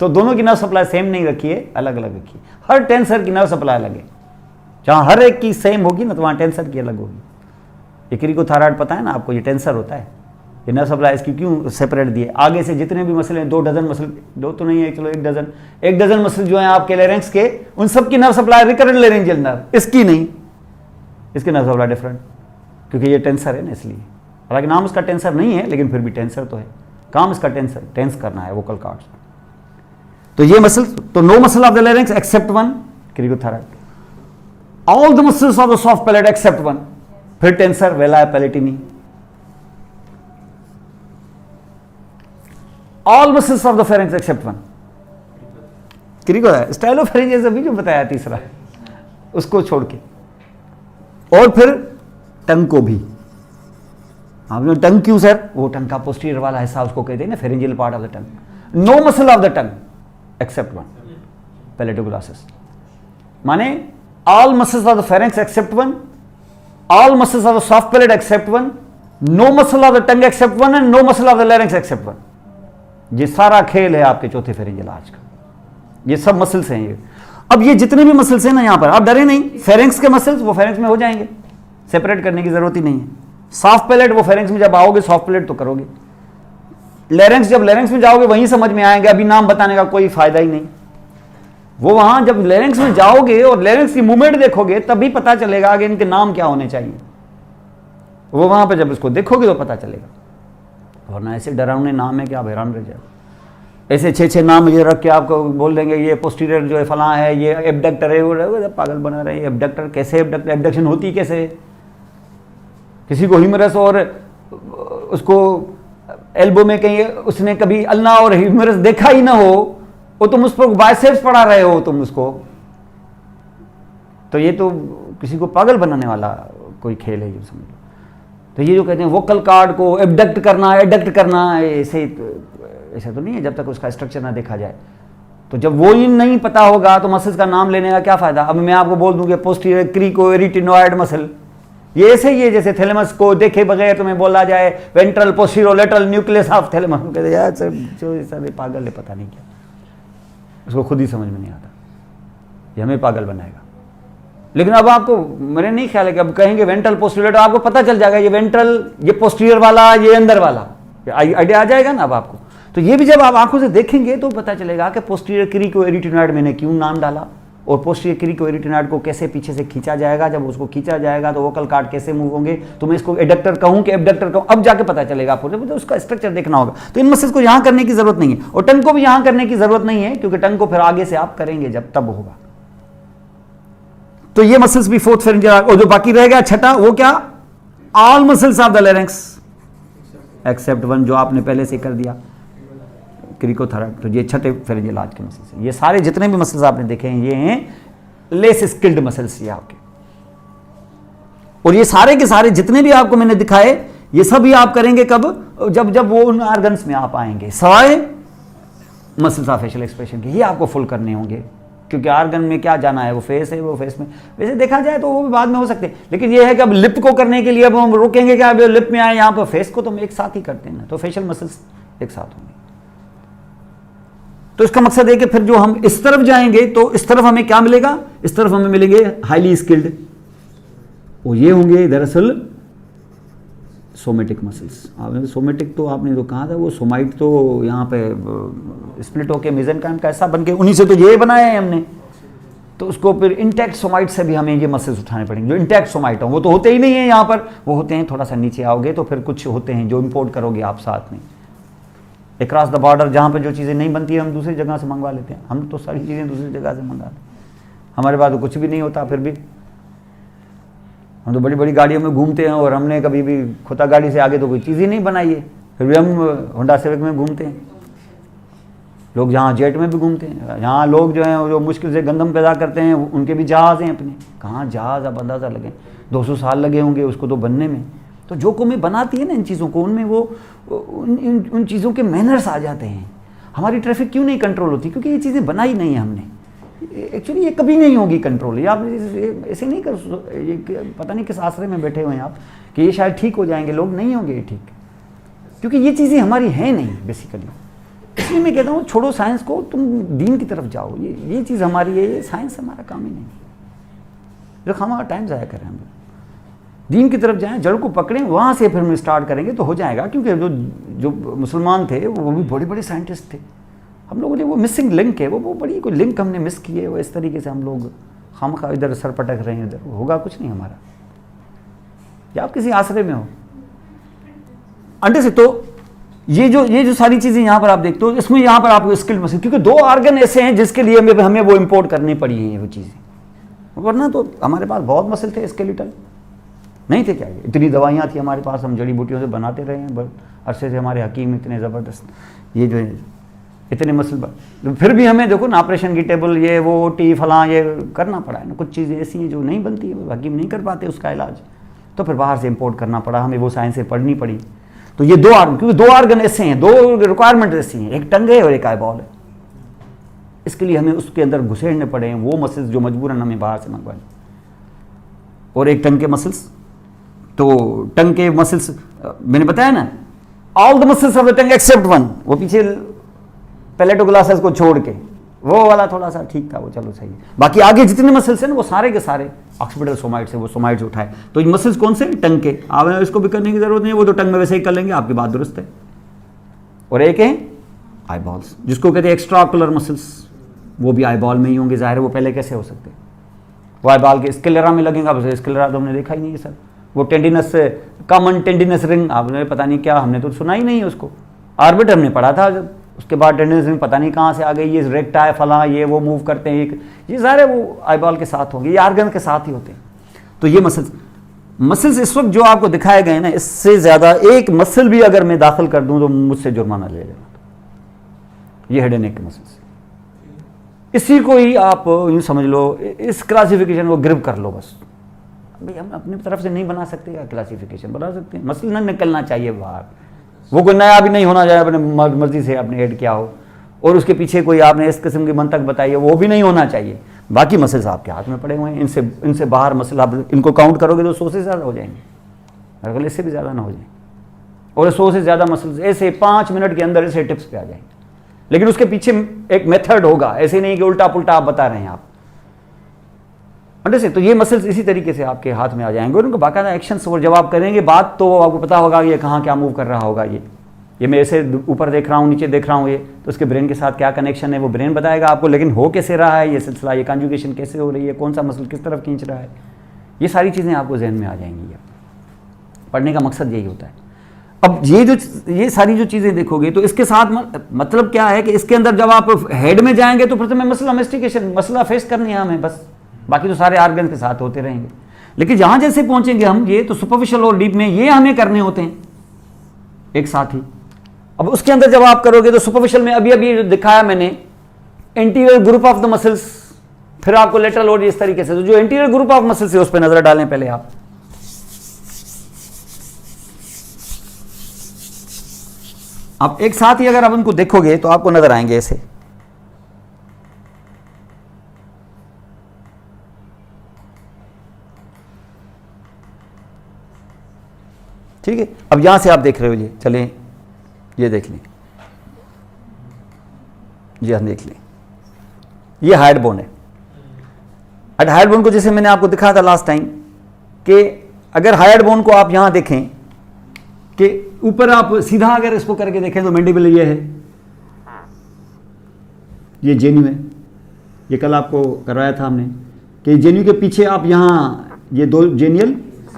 Speaker 1: तो दोनों की नर्व सप्लाई सेम नहीं रखी है, अलग अलग रखी है। हर टेंसर की नर्व सप्लाई अलग है। जहां हर एक की सेम होगी ना, तो वहां टेंसर की अलग होगी। ये क्रिकोथोरैक्स पता है ना आपको, ये टेंसर होता है। ये नर्व सप्लाई इसकी क्यों सेपरेट दिए? आगे से जितने भी मसल हैं, 2 डजन मसल, 2 तो नहीं है, चलो 1 डजन मसल जो है आपके लेरेंक्स के, उन सब की nerve supply recurrent laryngeal nerve, इसकी नहीं, इसकी नर्व सप्लाई डिफरेंट, क्योंकि ये टेंसर है ना, इसलिए। हालांकि नाम उसका टेंसर नहीं है, लेकिन फिर भी टेंसर तो है। काम इसका टेंसर, टेंस करना है वोकल कॉर्ड्स। तो ये मसल, तो no muscle of the larynx except 1 cricothyroid, all the muscles of the soft palate except 1, फिर tensor veli palatini, all muscles of the pharynx except 1 cricothyroid. Stylopharyngeus अभी जो बताया तीसरा, उसको छोड़ के, और फिर टंग को भी। आपने टंग क्यों सर? वो टंग का पोस्टीरियर वाला हिस्सा उसको कहते हैं ना, pharyngeal part of the tongue. No muscle of the tongue except 1 palatoglossus, माने all muscles of the pharynx except 1, all muscles of the soft palate except 1, no muscle of the tongue except 1 and no muscle of the larynx except 1। ये सारा खेल है आपके चौथे pharyngeal arch का। ये सब मसल्स हैं ये। अब ये जितने भी मसल्स हैं ना, यहां पर आप डरे नहीं, फेरेंक्स के मसल्स वो फेरेंक्स में हो जाएंगे, सेपरेट करने की जरूरत ही नहीं है। सॉफ्ट पैलेट वो फेरेंक्स में जब आओगे, सॉफ्ट पैलेट तो करोगे। लैरिंक्स जब लैरिंक्स में जाओगे वहीं समझ में आएंगे, अभी नाम बताने का कोई फायदा ही नहीं। वो वहां जब लैरिंक्स में जाओगे और लैरिंक्स की मूवमेंट देखोगे, तभी पता चलेगा कि इनके नाम क्या होने चाहिए। वो वहां पर जब इसको देखोगे तो पता चलेगा, वरना ऐसे डरावने नाम है कि आप हैरान रह जाओ। ऐसे 6 नाम ये रख के आपको बोल देंगे ये पोस्टीरियर जो है फलां है, ये एबडक्टर है, वो पागल बना रहे हैं। एबडक्टर कैसे? एबडक्टर एबडक्शन होती कैसे? किसी को ह्यूमरस और उसको एल्बो में कहीं उसने कभी अल्ना और ह्यूमरस देखा ही ना हो, वो तुम उस पर बाइसेप्स पढ़ा रहे हो तुम उसको, तो ये तो किसी को पागल बनाने वाला कोई खेल है ये, समझ लो। तो ये जो कहते हैं वोकल कॉर्ड को एबडक्ट करना, एडक्ट करना, ऐसे तो नहीं है जब तक उसका स्ट्रक्चर ना देखा जाए। तो जब वो ही नहीं पता होगा तो मसल्स का नाम लेने का क्या फायदा? अब मैं आपको बोल दूं कि पोस्टीरियर क्रिकोएरिटिनोइड मसल, ये ऐसे ही है जैसे थैलेमस को देखे बगैर तुम्हें बोला जाए वेंट्रल पोस्टीरोलेटरल न्यूक्लियस ऑफ थैलेमस। कहते यार सर जो सारे पागल है, पता नहीं क्या, उसको खुद ही समझ में नहीं आता, ये हमें पागल बनाएगा। लेकिन अब आपको मेरे नहीं ख्याल है कि अब कहेंगे वेंट्रल पोस्टीरियर, आपको पता चल जाएगा ये वेंट्रल, ये पोस्टीरियर वाला, ये अंदर वाला, आइडिया आ जाएगा ना अब आपको। तो ये भी जब आप आंखों से देखेंगे तो पता चलेगा कि पोस्टीरियर क्रिकोएरिटिनोइड मैंने क्यों नाम डाला, और पोस्टीरियर क्रिकोएरिटिनोइड को कैसे पीछे से खींचा जाएगा। जब उसको खींचा जाएगा तो वोकल कॉर्ड कैसे मूव होंगे, तो मैं इसको एडक्टर कहूं कि एबडक्टर कहूं, अब जाके पता चलेगा आपको, तो उसका स्ट्रक्चर देखना होगा। तो इन मसल्स को यहां करने की जरूरत नहीं है, और टंग को भी यहां करने की जरूरत नहीं है, क्योंकि टंग को फिर आगे से आप करेंगे जब तब होगा। तो ये मसल्स भी फोर्थ फेरेंजियल, और जो बाकी रह गया छठा, वो क्या? All muscles of the larynx except 1, जो आपने पहले से कर दिया क्रिकोथोरैक्स। तो ये छठे फेरेंजियल आर्च के मसल्स हैं। ये सारे जितने भी मसल्स आपने देखे हैं ये हैं लेस स्किल्ड मसल्स ये आपके, और ये सारे के सारे जितने भी आपको मैंने दिखाए ये सब ही आप करेंगे कब? जब जब वो उन ऑर्गन्स में आप आएंगे, सवाए मसल्स ऑफ फेशियल एक्सप्रेशन के, ये आपको फुल करने होंगे, क्योंकि आर्गन में क्या जाना है, वो फेस है, वो फेस में वैसे देखा जाए तो वो भी बाद में हो सकते हैं, लेकिन ये है कि अब लिप को करने के लिए अब हम रोकेंगे क्या? अब लिप में आए, यहाँ पर फेस को तो हम एक साथ ही करते हैं ना, तो फेशियल मसल्स एक साथ होंगे। तो इसका मकसद है कि फिर जो हम इस तरफ जाएंगे तो इस तरफ हमें क्या मिलेगा? इस तरफ हमें मिलेंगे हाईली स्किल्ड, वो ये होंगे दरअसल सोमेटिक मसल्स। आपने सोमेटिक तो आपने जो कहा था, वो सोमाइट तो यहाँ पे स्प्लिट होके मेसेनकाइम का ऐसा बन के, उन्हीं से तो ये बनाए हैं हमने, तो उसको फिर इंटैक्ट सोमाइट से भी हमें ये मसल्स उठाने पड़ेंगे जो इंटैक्ट सोमाइट हो। वो तो होते ही नहीं है यहाँ पर, वो होते हैं थोड़ा सा नीचे आओगे तो फिर कुछ होते हैं जो इंपोर्ट करोगे आप साथ में अक्रॉस द बॉर्डर, जहाँ पर जो चीज़ें नहीं बनती है हम दूसरी जगह से मंगवा लेते हैं। हम तो सारी चीज़ें दूसरी जगह से मंगाते हैं, हमारे पास तो कुछ भी नहीं होता, फिर भी हम तो बड़ी बड़ी गाड़ियों में घूमते हैं और हमने कभी भी खुदा गाड़ी से आगे तो कोई चीज़ ही नहीं बनाई है, फिर भी हम होंडा सिविक में घूमते हैं। लोग जहाँ जेट में भी घूमते हैं, यहाँ लोग जो हैं जो मुश्किल से गंदम पैदा करते हैं उनके भी जहाज़ हैं अपने। कहाँ जहाज़ अब अंदाज़ा लगे 200 साल लगे होंगे उसको तो बनने में। तो जो कौमें बनाती है ना इन चीज़ों को, उनमें वो उन चीज़ों के मैनर्स आ जाते हैं। हमारी ट्रैफिक क्यों नहीं कंट्रोल होती? क्योंकि ये चीज़ें बनाई नहीं है हमने। एक्चुअली ये कभी नहीं होगी कंट्रोल। ये आप ऐसे नहीं कर, ये पता नहीं किस आश्रय में बैठे हुए हैं आप कि ये शायद ठीक हो जाएंगे, लोग नहीं होंगे ठीक, क्योंकि ये चीज़ें हमारी हैं नहीं बेसिकली। इसलिए मैं कहता हूँ छोड़ो साइंस को, तुम दीन की तरफ जाओ। ये चीज़ हमारी है, ये साइंस हमारा काम ही नहीं, जो हमारा टाइम ज़ाया करें हम दीन की तरफ जाएं, जड़ को पकड़ें, वहाँ से फिर हम स्टार्ट करेंगे तो हो जाएगा। क्योंकि जो मुसलमान थे वो भी बड़े बड़े साइंटिस्ट थे। हम लोगों ने वो मिसिंग लिंक है, वो बड़ी कोई लिंक हमने मिस की है। वो इस तरीके से हम लोग खामखा इधर सर पटक रहे हैं, इधर होगा कुछ नहीं हमारा। या आप किसी आश्रय में हो अंडे से, तो ये जो सारी चीज़ें यहाँ पर आप देखते हो, इसमें यहाँ पर आपको स्किल्ड मसल, क्योंकि 2 ऑर्गन ऐसे हैं जिसके लिए हमें वो इम्पोर्ट करनी पड़ी है वो चीज़ें, वरना तो हमारे पास बहुत मसल थे। स्केलेटल नहीं थे क्या? इतनी दवाइयाँ थी हमारे पास, हम जड़ी बूटियों से बनाते रहे हैं अरसे से। हमारे हकीम इतने ज़बरदस्त, ये जो है इतने मसल, फिर भी हमें देखो ना ऑपरेशन की टेबल, ये वो टी फलां ये करना पड़ा है ना। कुछ चीज़ें ऐसी हैं जो नहीं बनती है, हकीम नहीं कर पाते उसका इलाज, तो फिर बाहर से इम्पोर्ट करना पड़ा हमें, वो साइंसें पढ़नी पड़ी। तो ये 2 ऑर्गन, क्योंकि 2 ऑर्गन ऐसे हैं, 2 रिक्वायरमेंट ऐसी हैं, एक टंग है और एक आईबॉल है। इसके लिए हमें उसके अंदर घुसेड़ने पड़े हैं वो मसल्स जो मजबूरन हमें बाहर से मंगवाए। और एक टंग के मसल्स, तो टंग के मसल्स मैंने बताया ना, all the muscles of the tongue except one, वो पीछे पैलेटोग्लासेस को छोड़ के, वो वाला थोड़ा सा ठीक था, वो चलो सही है। बाकी आगे जितने मसल्स हैं ना वो सारे के सारे ऑक्सीपिटल सोमाइट से, वो सोमाइट्स उठाए। तो ये मसल्स कौन से? टंग के। आप इसको भी करने की जरूरत नहीं है, वो तो टंग में वैसे ही कर लेंगे, आपकी बात दुरुस्त है। और एक है आईबॉल्स, जिसको कहते हैं एक्स्ट्रा ऑक्यूलर मसल्स, वो भी आईबॉल में ही होंगे। जाहिर है वो पहले कैसे हो सकते हैं? वो आईबॉल के स्क्लेरा में लगेगा। अब स्क्लेरा तो हमने देखा ही नहीं है सर। वो टेंडिनस, कॉमन टेंडिनस रिंग, आपने पता नहीं क्या, हमने तो सुना ही नहीं है उसको। ऑर्बिट हमने पढ़ा था जब, उसके बाद टेंडिनस रिंग पता नहीं कहाँ से आ गई। ये रेक्टा है फला, ये वो मूव करते हैं, ये सारे वो आईबॉल के साथ होंगे, ये ऑर्गन के साथ ही होते हैं। तो ये मसल्स इस वक्त जो आपको दिखाए गए ना, इससे ज़्यादा एक मसल भी अगर मैं दाखिल कर दूं तो मुझसे जुर्माना ले लेना। ये हेड एंड नेक के मसल्स, इसी को ही आप यूँ समझ लो, इस क्लासिफिकेशन को ग्रिप कर लो बस। भाई हम अपनी तरफ से नहीं बना सकते, क्या क्लासिफिकेशन बना सकते हैं? मसल ना निकलना चाहिए बाहर, वो कोई नया भी नहीं होना चाहिए, अपने मर्जी से आपने ऐड किया हो, और उसके पीछे कोई आपने इस किस्म की मंतक बताई है, वो भी नहीं होना चाहिए। बाकी मसल्स आपके हाथ में पड़े हुए हैं, इनसे बाहर मसल आप इनको काउंट करोगे तो 100 से ज़्यादा हो जाएंगे, अगर इससे भी ज़्यादा ना हो जाए। और 100 से ज़्यादा मसल्स ऐसे 5 मिनट के अंदर ऐसे टिप्स पे आ जाएंगे। लेकिन उसके पीछे एक मेथड होगा, ऐसे नहीं कि उल्टा पुल्टा आप बता रहे हैं आप अंडे से। तो ये मसल्स इसी तरीके से आपके हाथ में आ जाएंगे और उनको बाकायदा एक्शंस, और जब आप करेंगे बात तो आपको पता होगा ये कहाँ क्या मूव कर रहा होगा। ये मैं ऐसे ऊपर देख रहा हूँ, नीचे देख रहा हूँ, ये तो उसके ब्रेन के साथ क्या कनेक्शन है वो ब्रेन बताएगा आपको। लेकिन हो कैसे रहा है ये सिलसिला, ये कॉन्जुगेशन कैसे हो रही है, कौन सा मसल किस तरफ खींच रहा है, ये सारी चीज़ें आपको जहन में आ जाएंगी। पढ़ने का मकसद यही होता है। अब ये सारी जो चीज़ें देखोगे तो इसके साथ मतलब क्या है कि इसके अंदर जब आप हेड में जाएंगे तो प्रथम मसला मेस्टिकेशन, मसला फेस करनी है हमें बस, बाकी तो सारे ऑर्गन के साथ होते रहेंगे। लेकिन जहाँ जैसे पहुँचेंगे हम, ये तो सुपरफिशियल और डीप में ये हमें करने होते हैं एक साथ ही। अब उसके अंदर जब आप करोगे तो सुपरफिशियल में अभी जो दिखाया मैंने, interior group of the muscles, फिर आपको लेटरल और इस तरीके से। तो जो इंटीरियर ग्रुप ऑफ मसल्स है उस पर नजर डालें पहले आप एक साथ ही अगर आप उनको देखोगे तो आपको नजर आएंगे ऐसे। ठीक है, अब यहां से आप देख रहे हो, ये चलें, ये देख लें, ये हम देख लें, ये हाइड बोन है। हाइड बोन को जैसे मैंने आपको दिखाया था लास्ट टाइम कि अगर हाइड बोन को आप यहां देखें कि ऊपर आप सीधा अगर इसको करके देखें तो मैंडिबल ये है, ये जेन्यू है, ये कल आपको करवाया था हमने कि जेन्यू के पीछे आप यहाँ ये दो जेनियल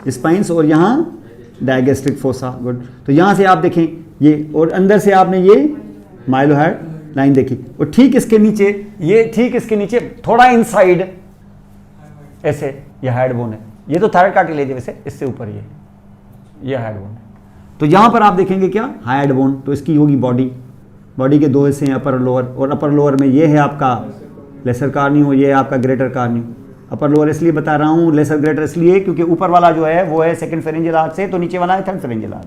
Speaker 1: स्पाइंस और यहाँ डायगेस्ट्रिक फोसा, गुड। तो यहाँ से आप देखें ये, और अंदर से आपने ये माइलोहाइड लाइन देखी, और ठीक इसके नीचे ये, ठीक इसके नीचे थोड़ा इनसाइड ऐसे ये हाइड बोन है। ये तो थायराइड कार्टिलेज है वैसे, इससे ऊपर ये हाइड बोन है। तो यहाँ पर आप देखेंगे क्या, हाइड बोन, तो इसकी होगी बॉडी, बॉडी के दो हिस्से हैं, अपर लोअर, और अपर लोअर में ये है आपका लेसर कार्नियो, ये है आपका ग्रेटर कार्नियो। अपर लोअर इसलिए बता रहा हूँ, लेसर ग्रेटर इसलिए क्योंकि ऊपर वाला जो है वो है सेकंड फेरेंजियल आर्च से, तो नीचे वाला है थर्ड फेरेंजियल आर्च,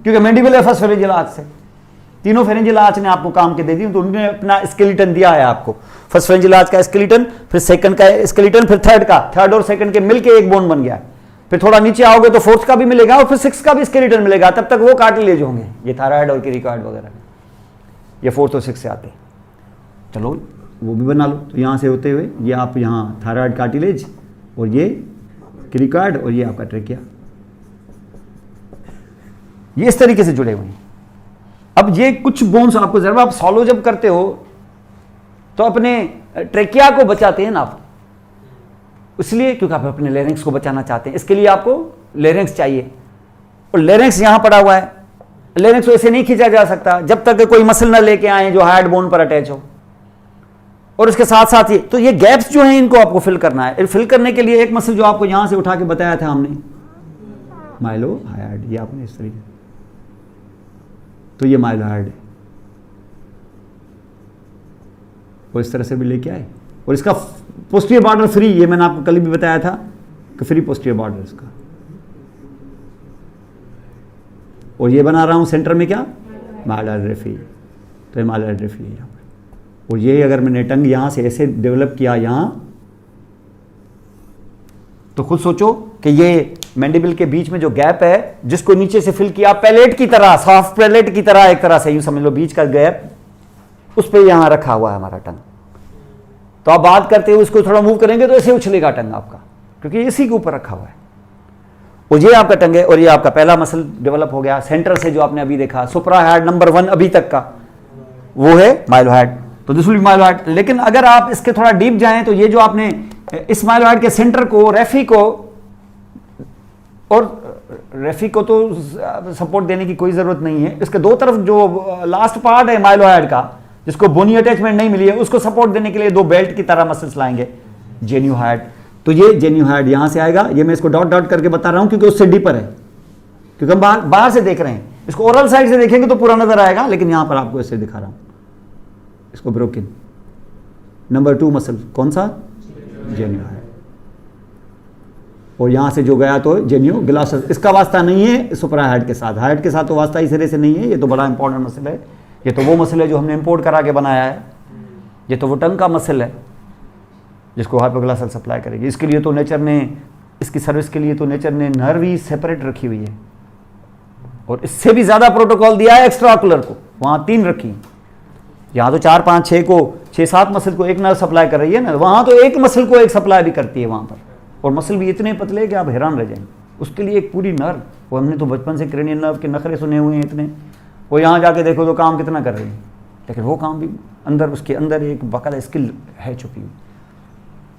Speaker 1: क्योंकि मैंडिबल है फर्स्ट फेरेंजियल आर्च से। तीनों फेरेंजियल आर्च ने आपको काम के दे दी, तो उन्होंने अपना स्केलेटन दिया है आपको, फर्स्ट फेरेंजियल आर्च का स्केलेटन, फिर सेकंड का स्केलेटन, फिर थर्ड का, थर्ड और सेकंड के मिलके एक बोन बन गया। फिर थोड़ा नीचे आओगे तो फोर्थ का भी मिलेगा और फिर सिक्स का भी स्केलेटन मिलेगा, तब तक वो कार्टिलेज होंगे, ये थायराइड और क्रिकॉइड वगैरह, ये फोर्थ और सिक्स से आते हैं। चलो वो भी बना लो। तो यहाँ से होते हुए ये आप यहाँ थायराइड कार्टिलेज, और ये क्रिकॉइड, और ये आपका ट्रेकिया, ये इस तरीके से जुड़े हुए हैं। अब ये कुछ बोन्स आपको जब आप सॉलो जब करते हो तो अपने ट्रेकिया को बचाते हैं ना आप, इसलिए क्योंकि आप अपने लेरिंक्स को बचाना चाहते हैं, इसके लिए आपको लेरिंक्स चाहिए, और लेरिंक्स यहां पड़ा हुआ है। लेरिंक्स वैसे नहीं खींचा जा सकता जब तक कोई मसल ना लेके आए जो हार्ड बोन पर अटैच हो, और इसके साथ साथ ये, तो ये गैप्स जो हैं इनको आपको फिल करना है। फिल करने के लिए एक मसल जो आपको यहां से उठा के बताया था हमने, माइलोहाइड, ये आपने इस तरीके, तो ये माइलोहाइड है, वो इस तरह से भी लेके आए, और इसका पोस्टीरियर बॉर्डर फ्री, ये मैंने आपको कल भी बताया था कि फ्री पोस्टीरियर बॉर्डर इसका, और ये बना रहा हूं सेंटर में क्या, माइलोहाइड्रेफी, तो ये माइलोहाइड्रेफी है यहाँ पर। और ये अगर मैंने टंग यहां से ऐसे डेवलप किया यहां, तो खुद सोचो कि ये मैंडिबल के बीच में जो गैप है जिसको नीचे से फिल किया, पैलेट की तरह, सॉफ्ट पैलेट की तरह एक तरह से यूं समझ लो, बीच का गैप, उस पर यहां रखा हुआ है हमारा टंग। तो आप बात करते हो इसको थोड़ा मूव करेंगे तो ऐसे उछलेगा टंग आपका, क्योंकि इसी के ऊपर रखा हुआ है। और ये आपका टंग है, और ये आपका पहला मसल डेवलप हो गया सेंटर से, जो आपने अभी देखा सुप्राहाइड नंबर 1 अभी तक का, वो है माइलोहाइड। तो दिस विल बी माइलोहाइड। लेकिन अगर आप इसके थोड़ा डीप जाएं तो ये जो आपने इस माइलोहाइड के सेंटर को, रेफी को, और रेफी को तो सपोर्ट देने की कोई जरूरत नहीं है, इसके दो तरफ जो लास्ट पार्ट है माइलोहाइड का जिसको बोनी अटैचमेंट नहीं मिली है, उसको सपोर्ट देने के लिए दो बेल्ट की तरह मसल्स लाएंगे, जेन्यूहाइड। तो ये जेन्यूहाइड यहां से आएगा, ये मैं इसको डॉट डॉट करके बता रहा हूं क्योंकि उससे डीपर है, क्योंकि हम बाहर से देख रहे हैं। इसको ओरल साइड से देखेंगे तो पूरा नजर आएगा, लेकिन यहां पर आपको इससे दिखा रहा हूं इसको ब्रोकन। नंबर 2 मसल कौन सा, जेन्यूहाइड। और यहां से जो गया तो जेन्यू ग्लासस, इसका वास्ता नहीं है सुप्राहाइड के साथ, हाइड के साथ तो वास्ता इस तरह से नहीं है। ये तो बड़ा इंपॉर्टेंट मसल है, ये तो वो मसल है जो हमने इंपोर्ट करा के बनाया है, ये तो वो टंग का मसल है जिसको हाइपोग्लासल सप्लाई करेगी। इसके लिए तो नेचर ने, इसकी सर्विस के लिए तो नेचर ने नर्व ही सेपरेट रखी हुई है, और इससे भी ज्यादा प्रोटोकॉल दिया है एक्स्ट्रा ऑकुलर को, वहां 3 रखी, यहाँ तो 4, 5, 6 को 6-7 मसल को एक नर्व सप्लाई कर रही है ना, वहां तो एक मसल को एक सप्लाई भी करती है वहां पर, और मसल भी इतने पतले कि आप हैरान रह जाएंगे। उसके लिए एक पूरी नर्व, वो हमने तो बचपन से क्रेनियल नर्व के नखरे सुने हुए हैं इतने, वो यहाँ जाके देखो तो काम कितना कर रही है, लेकिन वो काम भी अंदर, उसके अंदर एक बाकायदा स्किल है छुपी हुई।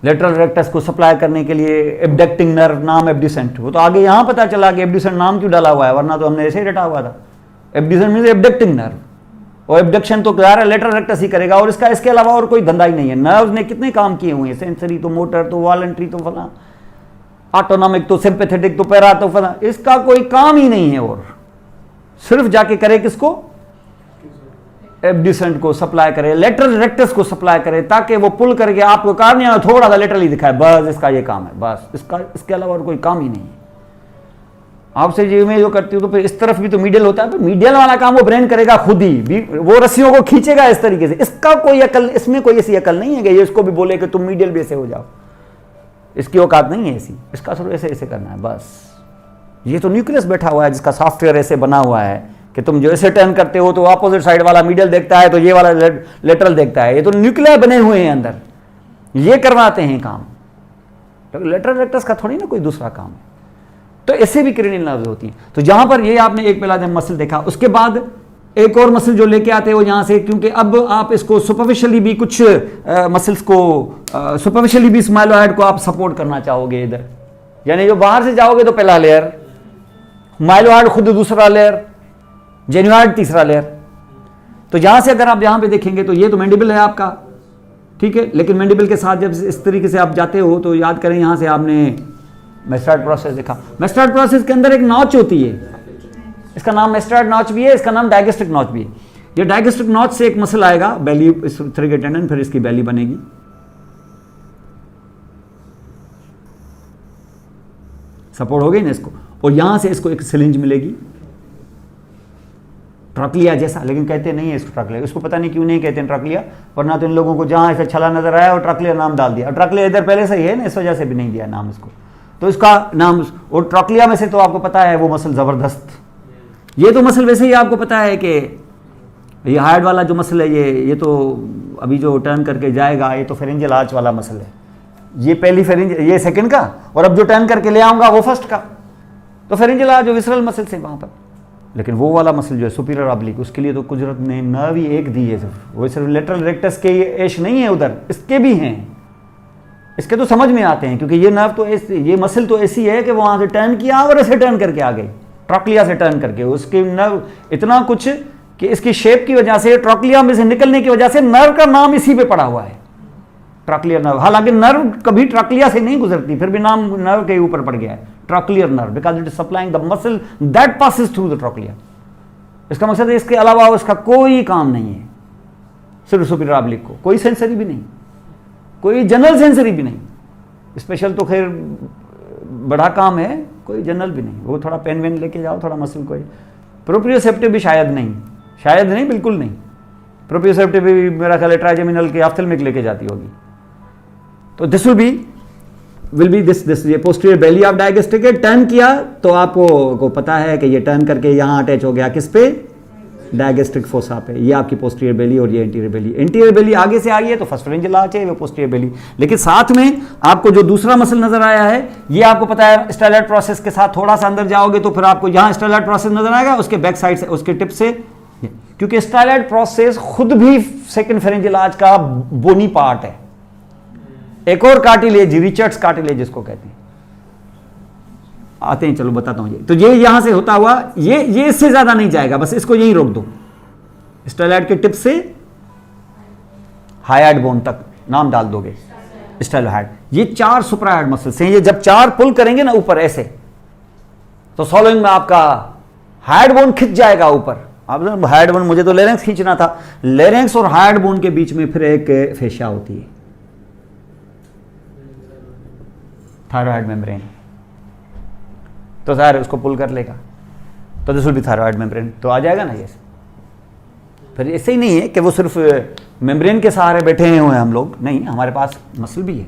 Speaker 1: लेटरल रेक्टस को सप्लाई करने के लिए एब्डक्टिंग नर्व, नाम एब्ड्यूसेंट, वो तो आगे यहाँ पता चला कि एब्ड्यूसेंट नाम क्यों डाला हुआ है, वरना तो हमने ऐसे ही रटा हुआ था। एब्ड्यूसेंट मींस एब्डक्टिंग नर्व, और एब्डक्शन तो क्या है, लेटरल रेक्टस ही करेगा, और इसका इसके अलावा और कोई धंधा ही नहीं है। नर्व्स ने कितने काम किए हुए हैं, सेंसरी तो, मोटर तो, वॉलंटरी तो, फला ऑटोनॉमिक तो, सिंपैथेटिक तो, पैरा तो, फला, इसका कोई काम ही नहीं है। और सिर्फ जाके करे किसको, एब्ड्यूसेंट को सप्लाई करे, लेटरल रेक्टस को सप्लाई करे, ताकि वो पुल करके आपको कार्निया में थोड़ा सा लेटरली दिखाए, बस इसका ये काम है, बस इसका, इसके अलावा और कोई काम ही नहीं है। आपसे जी में जो करती हूँ तो फिर इस तरफ भी तो मीडियल होता है, तो मीडियल वाला काम वो ब्रेन करेगा खुद ही, वो रस्सियों को खींचेगा इस तरीके से। इसका कोई अकल, इसमें कोई ऐसी अकल नहीं है कि ये इसको भी बोले कि तुम मीडियल भी ऐसे हो जाओ, इसकी औकात नहीं है ऐसी, इसका सिर्फ ऐसे ऐसे करना है बस। ये तो न्यूक्लियस बैठा हुआ है जिसका सॉफ्टवेयर ऐसे बना हुआ है कि तुम जो ऐसे टर्न करते हो तो ऑपोजिट साइड वाला मीडियल देखता है, तो ये वाला लेटरल देखता है। ये तो न्यूक्लियर बने हुए हैं अंदर, ये करवाते हैं काम, तो लेटरल रेक्टस का थोड़ी ना कोई दूसरा काम है। तो ऐसे भी क्रेनियल नर्व्स होती हैं। तो जहां पर ये आपने एक पहला मसल देखा, उसके बाद एक और मसल जो लेके आते हैं वो यहाँ से, क्योंकि अब आप इसको सुपरफिशियली भी कुछ मसल्स को सुपरफिशियली भी माइलोहाइड को आप सपोर्ट करना चाहोगे इधर, यानी जो बाहर से जाओगे तो पहला लेयर, माइलोहाइड खुद दूसरा लेयर, जेन्युइड तीसरा लेयर। तो यहां से अगर आप यहां पे देखेंगे तो ये तो मैंडिबल है आपका, ठीक है, लेकिन मैंडिबल के साथ जब इस तरीके से आप जाते हो तो याद करें यहां से आपने मेस्टार्ड प्रोसेस देखा। मेस्टार्ड प्रोसेस के अंदर एक नॉच होती है, इसका नाम मेस्टार्ड नॉच भी है, इसका नाम डायगेस्ट्रिक नॉच भी है। ये डायगेस्ट्रिक नॉच से एक मसल आएगा बेली, इस तरह के टेंडन, फिर इसकी बेली बनेगी। सपोर्ट हो गई ना इसको, और यहां से इसको एक सिलिंज मिलेगी ट्रॉक्लिया जैसा, लेकिन कहते नहीं है इसको ट्रॉक्लिया, इसको पता नहीं क्यों नहीं कहते हैं ट्रॉक्लिया, वरना तो इन लोगों को जहां ऐसा छला नजर आया और ट्रॉक्लिया नाम डाल दिया। ट्रॉक्लिया इधर पहले से ही है ना, इस वजह से भी नहीं दिया नाम इसको, तो इसका नाम। और ट्रॉक्लिया में से तो आपको पता है वो मसल जबरदस्त, ये तो मसल वैसे ही आपको पता है कि ये हार्ड वाला जो मसल है, ये तो अभी जो टर्न करके जाएगा ये तो फेरेंजियल आर्च वाला मसल है, ये पहली फेरेंज, ये सेकंड का, और अब जो टर्न करके ले आऊंगा वो फर्स्ट का। तो फेरेंजियल आर्च जो विसरल मसल से वहां पर, लेकिन वो वाला मसल जो है सुपीरियर ऑब्लिक, उसके लिए तो कुदरत ने नर्व ही एक दी है सिर्फ, वो सिर्फ लेटरल रेक्टस के एश नहीं है उधर, इसके भी हैं, इसके तो समझ में आते हैं, क्योंकि ये नर्व तो ये मसल तो ऐसी है कि वहां से टर्न किया और ऐसे टर्न करके आ गई, ट्रॉक्लिया से टर्न करके, उसके नर्व इतना कुछ कि इसकी शेप की वजह से, ट्रॉक्लिया में से निकलने की वजह से नर्व का नाम इसी पे पड़ा हुआ है, ट्रॉक्लियर नर्व। हालांकि नर्व कभी ट्रॉक्लिया से नहीं गुजरती, फिर भी नाम नर्व के ऊपर पड़ गया है, trochlear nerve, because it is supplying the muscle that passes through the trochlea. इसका मकसद है इसके अलावा उसका कोई काम नहीं है, सिर्फ सुपीरियर ऑब्लिक को, कोई सेंसरी भी नहीं, कोई जनरल सेंसरी भी नहीं, स्पेशल तो खैर बड़ा काम है, कोई जनरल भी नहीं, वो थोड़ा पेन वेन लेके जाओ थोड़ा मसल को। प्रोप्रियोसेप्टिव भी शायद नहीं, बिल्कुल नहीं, प्रोप्रियोसेप्टिव भी मेरा ख्याल है ट्राइजेमिनल के ऑफ्थेल्मिक लेके जाती होगी। तो दिस विल बी दिस ये पोस्टीरियर बेली ऑफ डायगेस्ट्रिक है, टर्न किया तो आपको पता है कि ये टर्न करके यहाँ अटैच हो गया किस पे, डायगेस्ट्रिक फोसा पे, ये आपकी पोस्टीरियर बेली और ये एंटीरियर बेली। एंटीरियर बेली आगे से आई है तो फर्स्ट फेरेंजियल आर्च है, वो पोस्टीरियर बेली, लेकिन साथ में आपको जो दूसरा मसल नजर आया है ये आपको पता है स्टाइलॉइड प्रोसेस के साथ थोड़ा सा अंदर जाओगे तो फिर आपको यहाँ स्टाइलॉइड प्रोसेस नजर आएगा, उसके बैक साइड से, उसके टिप से, क्योंकि स्टाइलॉइड प्रोसेस खुद भी सेकंड फेरेंजियल आर्च का बोनी पार्ट है। एक और कार्टिलेज, रिचर्ड्स कार्टिलेज जिसको कहते हैं, आते हैं, चलो बताता हूं। ये तो ये यहां से होता हुआ ये इससे ज्यादा नहीं जाएगा, बस इसको यहीं रोक दो, स्टाइलॉइड के टिप से हाइड बोन तक नाम डाल दोगे स्टाइलोहाइड। ये 4 सुपराहाइड मसल्स हैं, ये जब 4 पुल करेंगे ना ऊपर ऐसे, तो सॉलोइंग में आपका हाइड बोन खिंच जाएगा ऊपर। अब हाइड बोन, मुझे तो लेरेंक्स खींचना था, लेरेंक्स और हाइड बोन के बीच में फिर एक फेशिया होती है, थायरॉइड मेम्ब्रेन, तो सर उसको पुल कर लेगा, तो this will B thyroid membrane, तो आ जाएगा ना ये। फिर ऐसे ही नहीं है कि वो सिर्फ मेम्ब्रेन के सहारे बैठे हुए हैं हम लोग, नहीं, हमारे पास मसल भी है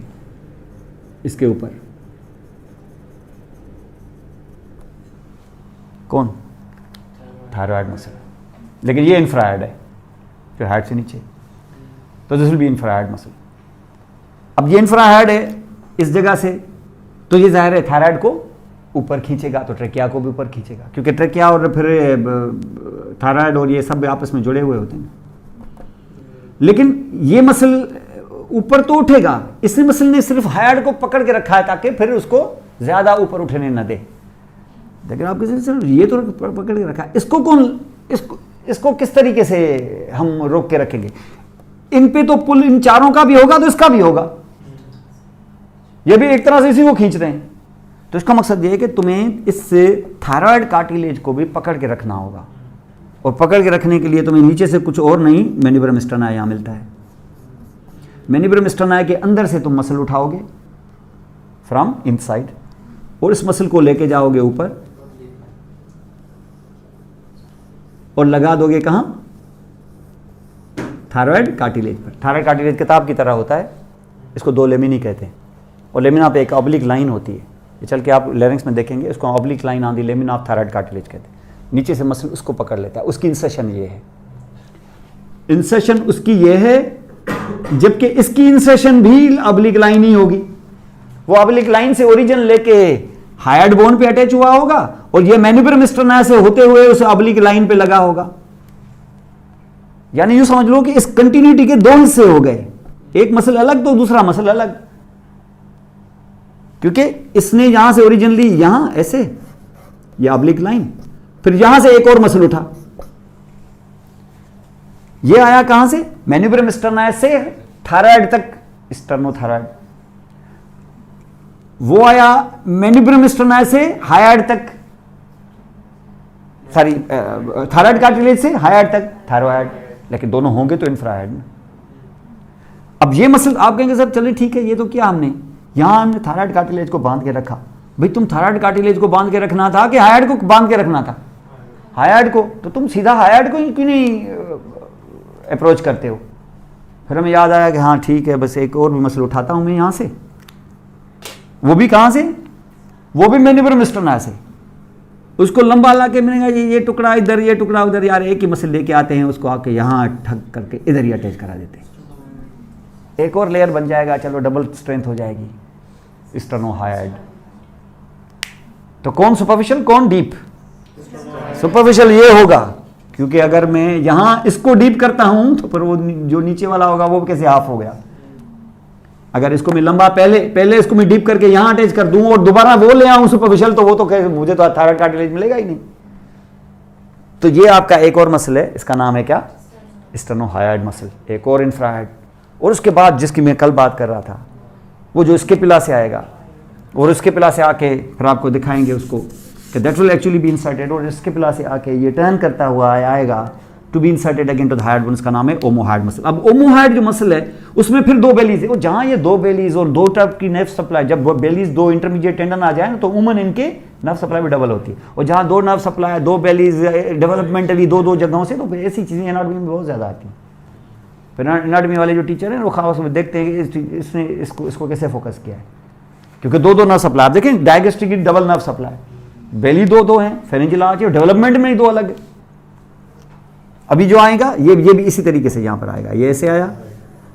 Speaker 1: इसके ऊपर। कौन? थायरॉइड मसल, लेकिन ये इंफ्रारेड है, फिर हार्ट से नीचे, तो this will B infrared muscle. अब ये इंफ्रारेड है इस जगह से, तो ये जाहिर है थायराइड को ऊपर खींचेगा, तो ट्रेकिया को भी ऊपर खींचेगा, क्योंकि ट्रेकिया और फिर थायराइड और ये सब आपस में जुड़े हुए होते हैं। लेकिन ये मसल ऊपर तो उठेगा, इसी मसल ने सिर्फ हाइड को पकड़ के रखा है ताकि फिर उसको ज्यादा ऊपर उठने न दे। लेकिन आप किसी सिर्फ ये तो पकड़ के रखा है, इसको किस तरीके से हम रोक के रखेंगे? इन पे तो पुल इन चारों का भी होगा तो इसका भी होगा, ये भी एक तरह से इसी को खींच रहे हैं। तो इसका मकसद ये है कि तुम्हें इस थायराइड कार्टिलेज को भी पकड़ के रखना होगा, और पकड़ के रखने के लिए तुम्हें नीचे से कुछ और नहीं, मेनिब्रम स्टर्नाई यहाँ मिलता है। मेनिब्रम स्टर्नाई के अंदर से तुम मसल उठाओगे फ्रॉम इनसाइड, और इस मसल को लेके जाओगे ऊपर और लगा दोगे कहां? थायराइड कार्टिलेज पर। थायराइड कार्टिलेज किताब की तरह होता है, इसको 2 लेमिनी कहते हैं, और लेमिना पे एक ऑब्लिक लाइन होती है, ये चल के आप लेरिंग्स में देखेंगे, इसको oblique line on the lamin of thyroid cartilage कहते हैं। नीचे से मसल उसको पकड़ लेता है, उसकी इंसर्शन ये है, इंसर्शन उसकी ये है, जबकि इसकी इंसर्शन भी ऑब्लिक लाइन ही होगी। वो ऑब्लिक लाइन से ओरिजिन लेके हाइड बोन पे अटैच हुआ होगा, और ये मेनिब्रम स्टर्नाई से होते हुए उस ऑब्लिक लाइन पे लगा होगा। यानी यूं समझ लो कि इस कंटिन्यूटी के दो हिस्से हो गए, एक मसल अलग तो दूसरा मसल अलग, क्योंकि इसने यहां से ओरिजिनली यहां ऐसे ये ऑब्लिक लाइन, फिर यहां से एक और मसल उठा, ये आया कहां से, मैन्यूब्रम स्टर्नाइस से थायराइड तक, स्टर्नोथायराइड, वो आया मैन्यूब्रम स्टर्नाइस से हाइड तक, सॉरी थायराइड कार्टिलेज से हाइड तक थायराइड, लेकिन दोनों होंगे तो इंफ्राहेड। अब ये मसल आप कहेंगे सर चलिए ठीक है, ये तो क्या हमने यहां हमने थायराइड कार्टिलेज को बांध के रखा, भाई तुम थायराइड कार्टिलेज को बांध के रखना था कि हाइड को बांध के रखना था, हाइड को, तो तुम सीधा हाइड को क्यों नहीं अप्रोच करते हो। फिर हमें याद आया कि हाँ ठीक है, बस एक और भी मसल उठाता हूं मैं यहां से, वो भी कहां से, वो भी मैन्यूब्रम स्टर्नाइस से, उसको लंबा ला के मैंने कहा ये टुकड़ा इधर, ये टुकड़ा उधर, यार एक ही मसल लेके आते हैं, उसको आके यहां ठग करके इधर ही अटैच करा देते हैं, एक और लेयर बन जाएगा, चलो डबल स्ट्रेंथ हो जाएगी स्टर्नोहाइड। तो कौन सुपरफिशियल कौन डीप, सुपरफिशियल ये होगा, क्योंकि अगर मैं यहां इसको डीप करता हूं तो फिर वो जो नीचे वाला होगा वो कैसे हाफ हो गया। अगर इसको मैं लंबा पहले इसको मैं डीप करके यहां अटैच कर दूं और दोबारा वो ले आऊं सुपरफिशियल, तो वो तो कैसे, मुझे तो थायराइड कार्टिलेज मिलेगा ही नहीं। तो ये आपका एक और मसल है, इसका नाम है क्या, स्टर्नोहाइड मसल, एक और इंफ्राहेड। और उसके बाद जिसकी मैं कल बात कर रहा था, वो जो स्केपुला से आएगा, और स्केपुला से आके फिर आपको दिखाएंगे उसको कि that will actually be inserted, और स्केपुला से आके ये टर्न करता हुआ आएगा to be inserted again to the hyoid bone, इसका नाम है ओमोहाइड मसल। अब ओमोहाइड जो मसल है उसमें फिर दो बेलीज है, और जहां ये दो बेलीज और दो टाइप की नर्व सप्लाई, जब बेलीज दो इंटरमीडिएट टेंडन आ जाए ना तो उमन इनके नर्व सप्लाई भी डबल होती है, और जहां दो नर्व सप्लाई दो बेलीज डेवलपमेंटली दो जगहों से, तो ऐसी चीजें एनाटॉमी में बहुत ज्यादा आती हैं। फिर एनाटॉमी वाले जो टीचर हैं वो खास में देखते हैं कि इसने इसको कैसे फोकस किया है, क्योंकि दो नर्व सप्लाई, आप देखें डायगेस्ट्रिक की डबल नर्व सप्लाई, बेली दो हैं, फेरेंजियल आर्च, डेवलपमेंट में ही दो अलग है। अभी जो आएगा ये भी इसी तरीके से यहां पर आएगा, ये ऐसे आया,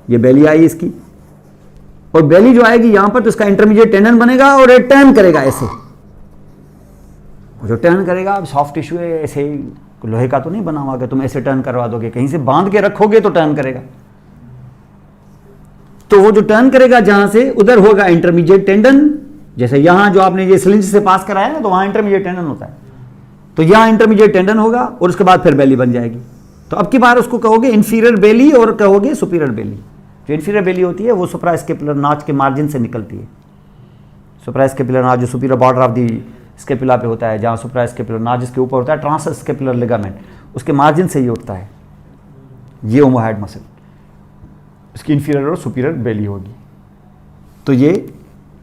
Speaker 1: ये बेली आई इसकी, और बेली जो आएगी यहां पर तो इसका इंटरमीडिएट टेंडन बनेगा और ये टर्न करेगा ऐसे, जो टर्न करेगा, अब सॉफ्ट टिश्यू है, ऐसे लोहे का तो नहीं बना हुआ कि तुम ऐसे टर्न करवा दोगे, कहीं से बांध के रखोगे तो टर्न करेगा। तो वो जो टर्न करेगा जहां से, उधर होगा इंटरमीडिएट टेंडन, जैसे यहां जो आपने ये सिलिंज से पास कराया ना, तो वहां इंटरमीडिएट टेंडन होता है, तो यहां इंटरमीडिएट टेंडन होगा और उसके बाद फिर बेली बन जाएगी। तो अब की बार उसको कहोगे इंफीरियर बेली और कहोगे सुपीरियर बेली। जो इंफीरियर बेली होती है वो सुप्रास्केपुलर नॉच के मार्जिन से निकलती है, सुप्रास्केपुलर नॉच जो superior border of the scapula पे होता है, जहाँ सुप्रास्केपुलर नॉच जिसके ऊपर होता है ट्रांसस्केपुलर लिगामेंट, उसके मार्जिन से ये उठता है, ये ओमोहाइड मसल, इसकी इंफीरियर और सुपीरियर बेली होगी। तो ये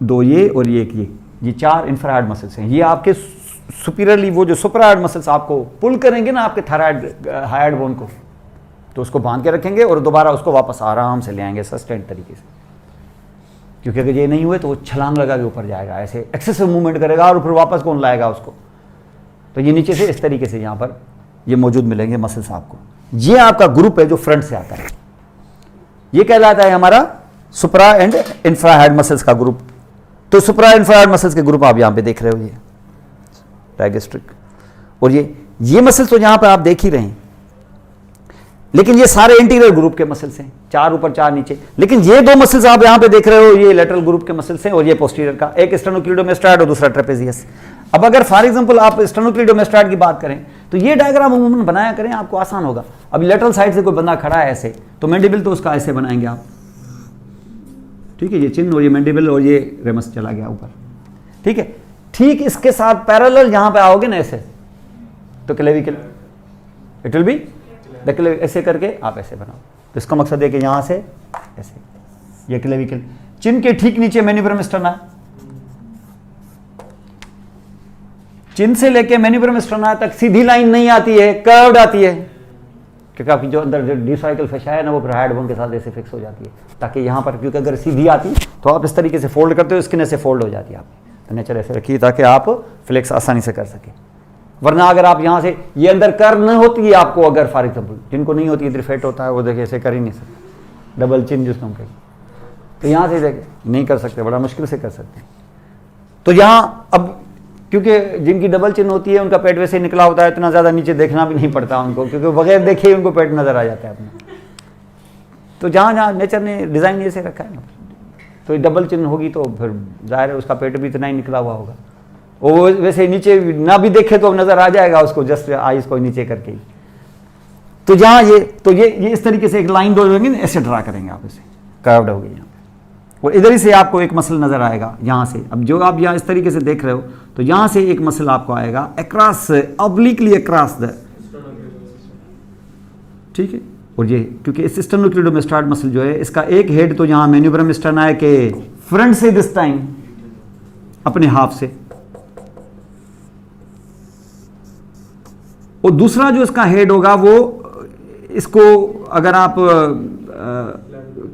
Speaker 1: दो, ये और ये एक, ये चार इंफ्राहेड मसल्स हैं। ये आपके सुपीरियरली वो जो सुपराहेड मसल्स आपको पुल करेंगे ना आपके थायराइड हाइड बोन को, तो उसको बांध के रखेंगे और दोबारा उसको वापस आराम से ले आएंगे सस्टेन तरीके से, क्योंकि अगर ये नहीं हुए तो वो छलांग लगा के ऊपर जाएगा, ऐसे एक्सेसिव मूवमेंट करेगा और फिर वापस कौन लाएगा उसको। तो ये नीचे से इस तरीके से यहाँ पर ये मौजूद मिलेंगे मसल्स आपको। ये आपका ग्रुप है जो फ्रंट से आता है, ये कहलाता है हमारा सुप्रा एंड इंफ्राहेड मसल्स का ग्रुप। तो सुप्रा इंफ्राहेड मसल्स के ग्रुप आप यहाँ पे देख रहे हो, ये डायगेस्ट्रिक, और ये मसल्स तो यहाँ पर आप देख ही रहे हैं, लेकिन ये सारे इंटीरियर ग्रुप के मसल्स हैं, चार ऊपर चार नीचे। लेकिन ये दो मसल्स आप यहां पे देख रहे हो, ये लेटरल ग्रुप के मसल्स हैं, और ये पोस्टीरियर का, एक स्टेनोक्लीडोमेस्टाइड और दूसरा ट्रेपेजियस। अब अगर फॉर एग्जांपल आप स्टेनोक्लीडोमेस्टाइड की बात करें तो ये डायग्राम अमूमन बनाया करें, आपको आसान होगा। अब लेटरल साइड से कोई बंदा खड़ा है ऐसे, तो मैंडिबल तो उसका ऐसे बनाएंगे आप, ठीक है, ये चिन्ह और ये मैंडिबल और ये रेमस चला गया ऊपर, ठीक है। ठीक इसके साथ पैरेलल यहां पे आओगे ना ऐसे, तो क्लेविकल, इट विल बी ऐसे करके आप ऐसे बनाओ। तो इसका मकसद है कि यहां से ऐसे, ये क्लेविकल, चिन्ह के ठीक नीचे मैन्यूब्रम स्टर्ना, चिन्ह से लेके मैन्यूब्रम स्टर्ना तक सीधी लाइन नहीं आती है, कर्व्ड आती है, क्योंकि आपकी जो अंदर जो डिसाइकल फैशा है ना वो हाइड बोन के साथ ऐसे फिक्स हो जाती है, ताकि यहां पर, क्योंकि अगर सीधी आती तो आप इस तरीके से फोल्ड करते हो, स्किन ऐसे फोल्ड हो जाती है आपकी, तो नेचर ऐसे रखिए ताकि आप फ्लेक्स आसानी से कर सके। वरना अगर आप यहां से ये अंदर कर न होती है आपको, अगर फॉर एग्जाम्पल जिनको नहीं होती इधर फेट होता है, वो देखिए ऐसे कर ही नहीं सकते, डबल चिन जिसको हम कहें, तो यहां से देखिए नहीं कर सकते, बड़ा मुश्किल से कर सकते हैं। तो यहां अब क्योंकि जिनकी डबल चिन होती है उनका पेट वैसे निकला होता है, इतना ज़्यादा नीचे देखना भी नहीं पड़ता उनको, क्योंकि बगैर देखे ही उनको पेट नज़र आ जाता है अपना। तो जहाँ जहाँ नेचर ने डिज़ाइन ऐसे रखा है ना, तो डबल चिन होगी तो फिर जाहिर है उसका पेट भी इतना ही निकला हुआ होगा, वो वैसे नीचे ना भी देखे तो नज़र आ जाएगा उसको, जस्ट आइज को नीचे करके ही। तो जहाँ ये इस तरीके से एक लाइन ड्रॉ करेंगे, ऐसे ड्रा करेंगे आप, इसे कर्व्ड हो गई यहाँ पे, और इधर ही से आपको एक मसल नज़र आएगा यहाँ से। अब जो आप यहाँ इस तरीके से देख रहे हो, तो यहाँ से एक मसल आपको आएगा अक्रॉस, ऑब्लिकली अक्रॉस द, ठीक है। और ये क्योंकि इस स्टर्नोक्लीडोमास्टोइड मसल जो है, इसका एक हेड तो यहाँ मैन्यूब्रम स्टर्नाई के फ्रंट से दिस टाइम अपने हाफ से, और दूसरा जो इसका हेड होगा वो इसको अगर आप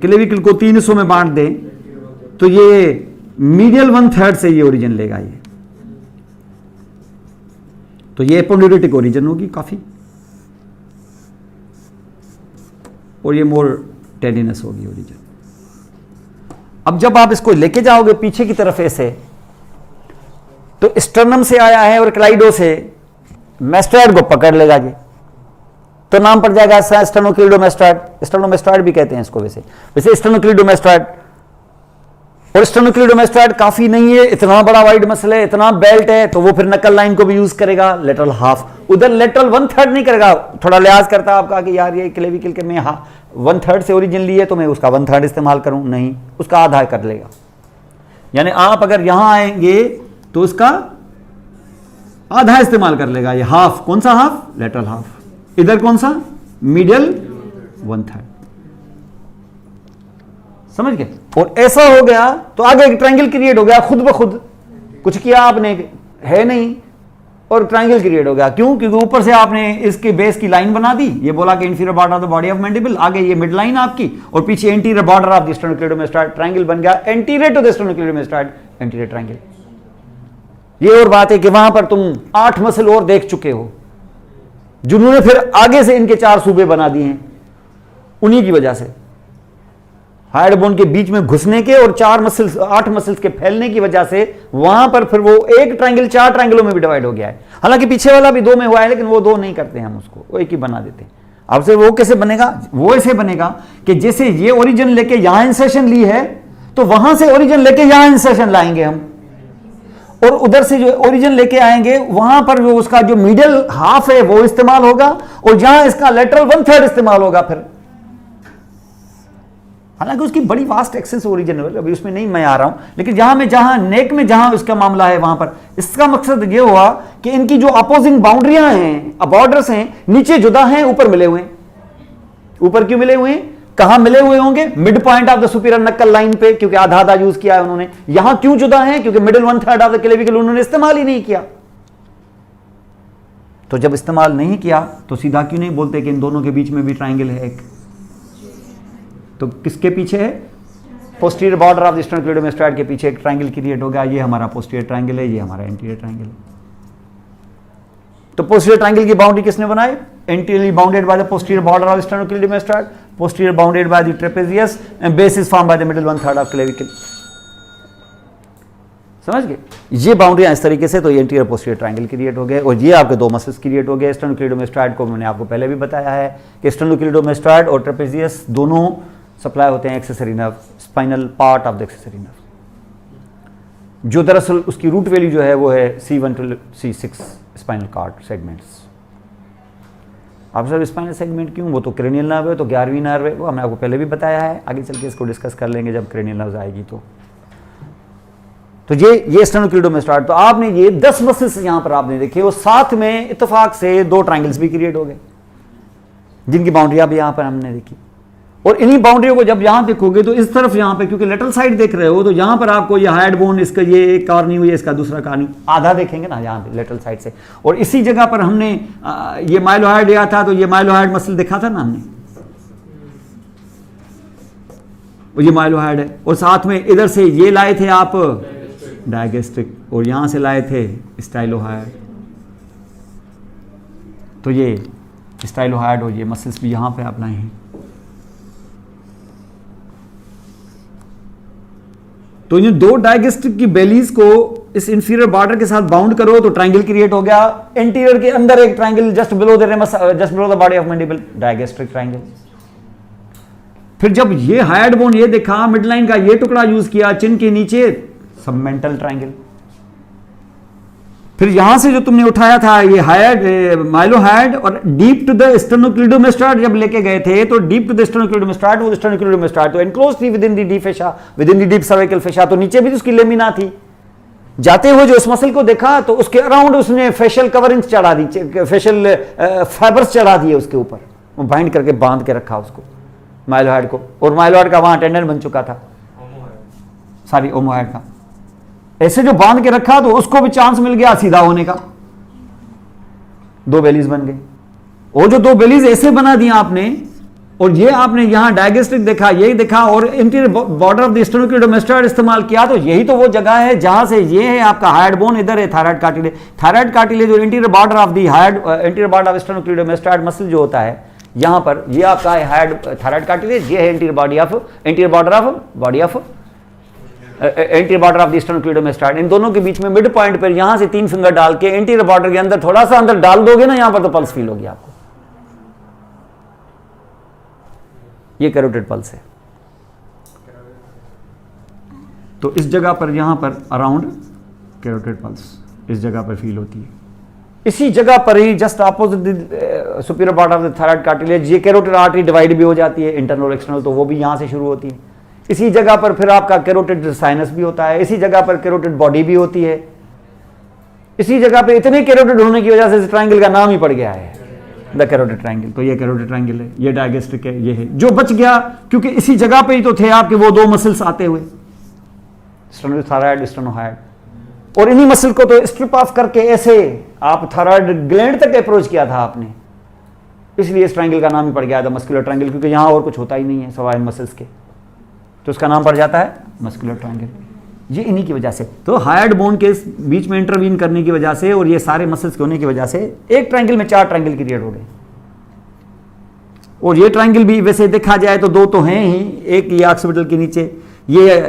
Speaker 1: क्लेविकल को 3 हिस्सों में बांट दें तो ये मीडियल 1/3 से ये ओरिजिन लेगा ये, तो ये एपोन्यूरेटिक ओरिजिन होगी काफी, और ये मोर टेंडिनस होगी ओरिजिन। अब जब आप इसको लेके जाओगे पीछे की तरफ ऐसे, तो स्टर्नम से आया है और क्लाइडो से मैस्टोइड को पकड़ लेगा जी, तो नाम पड़ जाएगा स्टर्नोक्लीडोमास्टोइड। स्टर्नोमास्टोइड भी कहते हैं इसको वैसे स्टर्नोक्लीडोमास्टोइड। और स्टर्नोक्लीडोमास्टोइड काफी नहीं है, इतना बड़ा वाइड मसल है, इतना बेल्ट है, तो वो फिर नकल लाइन को भी यूज करेगा, लेटरल हाफ। उधर लेटरल 1/3 नहीं करेगा, थोड़ा लिहाज करता आपका कि यार ये क्लेविकल के में 1/3 से ओरिजिन ली है तो मैं उसका 1/3 इस्तेमाल करूं, नहीं, उसका आधा कर लेगा। यानी आप अगर यहां आएंगे तो उसका आधा इस्तेमाल कर लेगा, ये हाफ। कौन सा हाफ? Lateral half. इधर कौन सा? मीडियल 1/3। समझ गए? और ऐसा हो गया तो आगे एक ट्रायंगल क्रिएट हो गया खुद ब खुद, कुछ किया आपने है नहीं, और ट्रायंगल क्रिएट हो गया। क्यों? क्योंकि ऊपर से आपने इसके बेस की लाइन बना दी, ये बोला कि inferior border of the body of mandible, आगे ये मिड लाइन आपकी, और पीछे anterior border of the sternocleidomastoid, triangle बन गया anterior to the sternocleidomastoid, anterior triangle. ये और बात है कि वहां पर तुम 8 मसल और देख चुके हो, जिन्होंने फिर आगे से इनके 4 सूबे बना दिए हैं, उन्हीं की वजह से हाइड बोन के बीच में घुसने के और 8 मसल्स के फैलने की वजह से वहां पर फिर वो एक ट्रायंगल 4 ट्रायंगलों में भी डिवाइड हो गया है। हालांकि पीछे वाला भी 2 में हुआ है, लेकिन वो 2 नहीं करते हैं हम उसको, वो एक ही बना देते हैं। अब से वो कैसे बनेगा? वो ऐसे बनेगा कि जैसे ये ओरिजिन लेके यहां इंसर्शन ली है, तो वहां से ओरिजिन लेके यहां इंसर्शन लाएंगे हम, और उधर से जो ओरिजिन लेके आएंगे वहां पर वो उसका जो मिडिल हाफ है वो इस्तेमाल होगा, और जहां इसका लेटरल 1/3 इस्तेमाल होगा फिर। हालांकि उसकी बड़ी वास्ट एक्सेस ओरिजिन है, अभी उसमें नहीं मैं आ रहा हूं, लेकिन जहां नेक में जहां उसका मामला है वहां पर इसका मकसद ये हुआ कि इनकी जो अपोजिंग बाउंड्रियां हैं, बॉर्डर्स हैं, नीचे जुदा हैं, ऊपर मिले हुए हैं। ऊपर क्यों मिले हुए हैं? कहां मिले हुए होंगे? Mid point of the superior नक्कल लाइन पे, क्योंकि आधा आधा यूज किया है उन्होंने। यहां क्यों जुदा है? क्योंकि मिडिल 1/3 ऑफ द क्लेविकल उन्होंने इस्तेमाल ही नहीं किया। तो जब इस्तेमाल नहीं किया तो सीधा क्यों नहीं बोलते कि इन दोनों के बीच में भी ट्रायंगल है एक? तो किसके पीछे है? पोस्टीरियर बॉर्डर ऑफ द स्टर्नोक्लीडोमास्टोइड के पीछे एक ट्रायंगल क्रिएट हो गया। ये हमारा पोस्टीरियर ट्रायंगल है, ये हमारा एंटीरियर ट्रायंगल है। तो पोस्टीरियर ट्रायंगल की बाउंड्री किसने बनाई? Anteriorly bounded by the posterior border of sternocleidomastoid, posterior bounded by the trapezius and base is formed by the middle 1/3 of clavicle। समझ गए? ये बाउंड्रियां इस तरीके से, तो ये एंटीरियर पोस्टीरियर ट्रायंगल क्रिएट हो गए, और ये आपके 2 मसल्स क्रिएट हो गए। स्टर्नोक्लीडोमास्टोइड को मैंने आपको पहले भी बताया है कि स्टर्नोक्लीडोमास्टोइड और ट्रेपेजियस दोनों सप्लाई होते हैं accessory nerve, spinal part of the accessory nerve, जो दरअसल उसकी रूट वैल्यू जो है वो है C1 to C6 spinal cord segments. आप सब स्पाइनल सेगमेंट क्यों? वो तो क्रेनियल नर्व है, तो 11वीं नर्व है, वो हमने आपको पहले भी बताया है, आगे चल के इसको डिस्कस कर लेंगे जब क्रेनियल नर्व आएगी। तो ये स्टर्नोक्लीडोमास्टोइड, तो आपने ये 10 मसल्स यहां पर आपने देखे, वो साथ में इत्तेफाक से 2 ट्रायंगल्स भी क्रिएट हो गए, जिनकी बाउंड्रियां भी यहां पर हमने देखी। और इन्हीं बाउंड्रियों को जब यहां देखोगे तो इस तरफ यहां पे, क्योंकि लेटरल साइड देख रहे हो, तो यहां पर आपको ये हाइड बोन, इसका ये एक कार्नी हुई है, इसका दूसरा कार्नी, आधा देखेंगे ना यहां पे लेटरल साइड से। और इसी जगह पर हमने ये माइलोहाइड लिया था, तो ये माइलोहाइड मसल देखा था ना हमने, और ये माइलोहाइड है। और साथ में इधर से ये लाए थे आप डायगेस्ट्रिक, और यहां से लाए थे स्टाइलोहाइड। तो ये स्टाइलोहाइड और ये मसल्स भी यहां पे आप लाए हैं। तो इन 2 डायगेस्ट्रिक की बेलीज को इस इंफीरियर बॉर्डर के साथ बाउंड करो तो ट्रायंगल क्रिएट हो गया, इंटीरियर के अंदर एक triangle just below the ramus, just below the body of mandible, digastric triangle. फिर जब ये हायर्ड बोन ये देखा, मिड लाइन का ये टुकड़ा यूज किया, चिन के नीचे सबमेंटल ट्रायंगल। फिर यहां से जो तुमने उठाया था ये हायर्ड माइलोहायड और डीप टू द स्टेर्नोक्लीडोमास्टाइड जब लेके गए थे, तो डीप टू द स्टेर्नोक्लीडोमास्टाइड, वो स्टेर्नोक्लीडोमास्टाइड तो एनक्लोज थी within the deep fascia, within the deep cervical fascia, तो नीचे भी उसकी लेमिना थी। जाते हुए जो उस मसल को देखा तो उसके अराउंड उसने फेशियल कवरिंग चढ़ा दी, फेशियल फाइबर्स चढ़ा दिए उसके ऊपर, वो बाइंड करके बांध के रखा उसको माइलोहाइड को, और माइलोहाइड का वहां टेंडन बन चुका था, सॉरी ओमोहाइड का। ऐसे जो बांध के रखा तो उसको भी चांस मिल गया सीधा होने का, दो बेलीज बन गई। और जो दो बेलीज ऐसे बना दिया आपने, और ये आपने यहां डायगेस्ट्रिक देखा, यही देखा, और इंटीरियर बॉर्डर ऑफ द स्टेर्नोक्लीडोमास्टाइड इस्तेमाल किया, तो यही तो वो जगह है जहां से ये है आपका हायर्ड बोन, इधर है थायराइड कार्टिलेज। थायराइड कार्टिलेज और inferior border of the hyoid, anterior border of sternocleidomastoid muscle जो होता है यहां पर, ये आपका है हायर्ड थायराइड कार्टिलेज, ये है इंटीरियर बॉर्डर ऑफ द स्टेर्नोक्लीडोमास्टाइड। इन दोनों के बीच में मिड पॉइंट पर यहां से 3 फिंगर डाल के इंटीरियर बॉर्डर के अंदर थोड़ा सा अंदर डाल दोगे ना, यहां पर तो पल्स फील होगी आपको, ये कैरोटिड पल्स है। तो इस जगह पर यहां पर अराउंड कैरोटिड पल्स इस जगह पर फील होती है। इसी जगह पर ही just opposite superior part of the thyroid cartilage, ये कैरोटिड आर्टरी डिवाइड भी हो जाती है इंटरनल और एक्सटर्नल, तो वो भी यहां से शुरू होती है। इसी जगह पर फिर आपका कैरोटिड साइनस भी होता है, इसी जगह पर कैरोटिड बॉडी भी होती है। इसी जगह पे इतने कैरोटिड होने की वजह से इस ट्रायंगल का नाम ही पड़ गया है द कैरोटिड ट्रायंगल। तो ये कैरोटिड ट्रायंगल है, ये डायगेस्ट्रिक है, ये है जो बच गया, क्योंकि इसी जगह पे ही तो थे आपके वो दो मसल्स आते हुए, स्टेर्नोथायराइड, स्टेर्नोहायड, और इन्हीं मसल को तो स्ट्रिप ऑफ करके ऐसे आप थायराइड ग्लैंड तक अप्रोच किया था आपने, इसलिए इस ट्रायंगल का नाम ही पड़ गया था मस्कुलर ट्रायंगल, क्योंकि यहां और कुछ होता ही नहीं है सवाए मसल्स के, तो उसका नाम पड़ जाता है मस्कुलर ट्रायंगल। ये इन्हीं की वजह से, तो हायर्ड बोन के बीच में इंटरवीन करने की वजह से और ये सारे मसल्स के होने की वजह से एक ट्रायंगल में 4 ट्रायंगल क्रिएट हो गए। और ये ट्रायंगल भी वैसे देखा जाए तो दो तो हैं ही, एक ये ऑक्सीपिटल के नीचे ये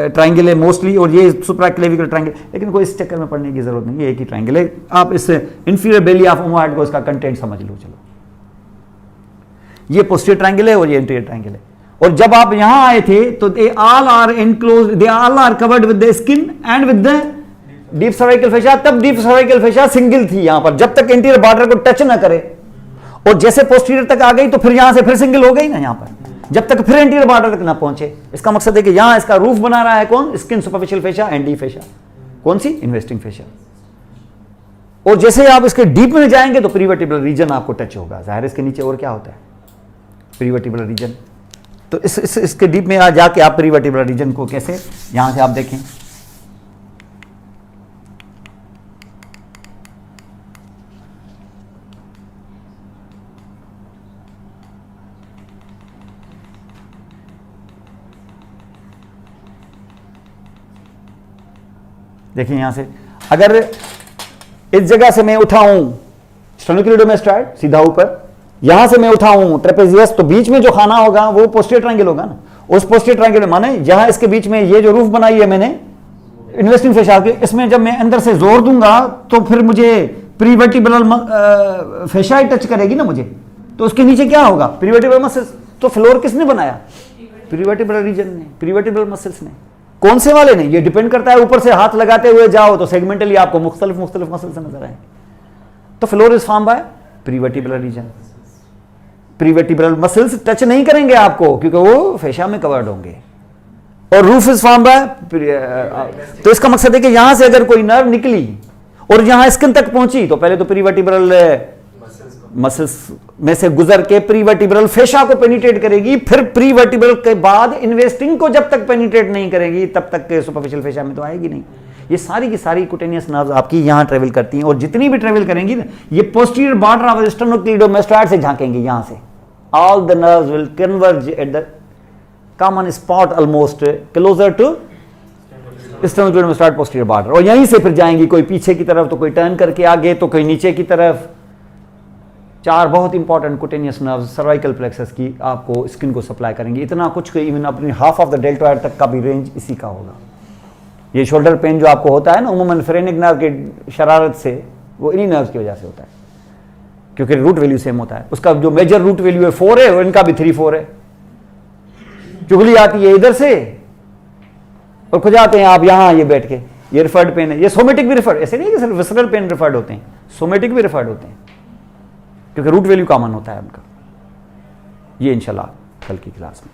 Speaker 1: ट्रायंगल है मोस्टली, और ये सुप्राक्लेविकल ट्रायंगल, लेकिन कोई इस चक्कर में पढ़ने की जरूरत नहीं है, एक ही ट्रायंगल है। आप इस इंफीरियर बेली ऑफ ओमोहाइड को इसका कंटेंट समझ लो। चलो, ये पोस्टीरियर ट्रायंगल है और ये इंटीरियर ट्रायंगल है। और जब आप यहां आए थे तो they all are enclose, they all are covered with the skin and with the deep cervical fascia. तब डीप सर्वाइकल फेशिया सिंगल थी यहां पर, जब तक इंटीरियर बॉर्डर को टच ना करे, और जैसे पोस्टीरियर तक आ गई तो फिर यहां से फिर सिंगल हो गई ना यहां पर, जब तक फिर इंटीरियर बॉर्डर तक ना पहुंचे। इसका मकसद है कि यहां इसका रूफ बना रहा है कौन, skin superficial fascia and deep fascia, कौन सी, इन्वेस्टिंग फेशिया। और जैसे आप इसके डीप में जाएंगे तो प्रीवर्टिब्रल रीजन आपको टच होगा, जाहिर इसके नीचे और क्या होता है, प्रीवर्टिब्रल रीजन। तो इसके डीप में आ जाके आप प्रीवर्टिब्रल रीजन को कैसे, यहां से आप देखें, देखिए यहां से अगर इस जगह से मैं उठाऊं स्टेर्नोक्लीडोमास्टाइड सीधा ऊपर, यहां से मैं उठाऊं ट्रेपेजियस, तो बीच में जो खाना होगा वो पोस्टीरियर ट्रायंगल होगा ना। उस पोस्टीरियर ट्रायंगल में माने यहां इसके बीच में ये जो रूफ बनाई है मैंने इन्वेस्टिंग फेशिया की, इसमें जब मैं अंदर से जोर दूंगा तो फिर मुझे प्रीवर्टिब्रल फेशिया टच करेगी ना मुझे, तो उसके नीचे क्या होगा, प्रीवर्टिब्रल मसल्स। तो फ्लोर किसने बनाया, प्रीवर्टिब्रल रीजन ने, प्रीवर्टिब्रल मसल्स ने। कौन से वाले ने, ये डिपेंड करता है, ऊपर से हाथ लगाते हुए जाओ तो सेगमेंटली आपको मुख्तलिफ मसल्स नजर आए। तो floor is form by prevertebral region. Prevertebral muscles touch नहीं करेंगे आपको क्योंकि वो फेशिया में कवर्ड होंगे, और रूफ इज फॉर्म बाय, तो इसका मकसद है कि यहां से अगर कोई नर्व निकली और यहां स्किन तक पहुंची तो पहले तो प्रीवर्टिब्रल मसल्स में से गुजर के प्रीवर्टिब्रल फेशिया को पेनिट्रेट करेगी, फिर प्रीवर्टिब्रल के बाद इन्वेस्टिंग को जब तक पेनिट्रेट नहीं करेगी तब तक सुपरफिशियल फेशिया में तो आएगी नहीं। ये सारी की सारी कुटेनियस नर्व्स आपकी यहां ट्रेवल करती हैं, और जितनी भी ट्रेवल करेंगी ना ये पोस्टीरियर बॉर्डर ऑफ स्टेर्नोक्लीडोमास्टाइड से झांकेंगे यहां से। All the nerves will converge at the common spot almost closer to sternocleidomastoid posterior border, और यहीं से फिर जाएंगी, कोई पीछे की तरफ तो कोई टर्न करके आगे तो कोई नीचे की तरफ। 4 बहुत important cutaneous nerves cervical plexus की आपको स्किन को सप्लाई करेंगे, इतना कुछ कि इवन अपनी हाफ ऑफ द डेल्टोइड तक का भी रेंज इसी का होगा। ये शोल्डर पेन जो आपको होता है ना उमूमन फ्रेनिक नर्व की शरारत से, वो इन्हीं नर्व की वजह से होता है, क्योंकि रूट वैल्यू सेम होता है। उसका जो मेजर रूट वैल्यू है 4 है और इनका भी 3-4 है। चुगली आती है इधर से और खुद जाते हैं आप यहां ये बैठ के, ये रिफर्ड पेन है। ये सोमेटिक भी रिफर्ड, ऐसे नहीं कि सिर्फ विसरल पेन रिफर्ड होते हैं, सोमेटिक भी रिफर्ड होते हैं, क्योंकि रूट वैल्यू कॉमन होता है उनका। ये इंशाल्लाह कल की क्लास में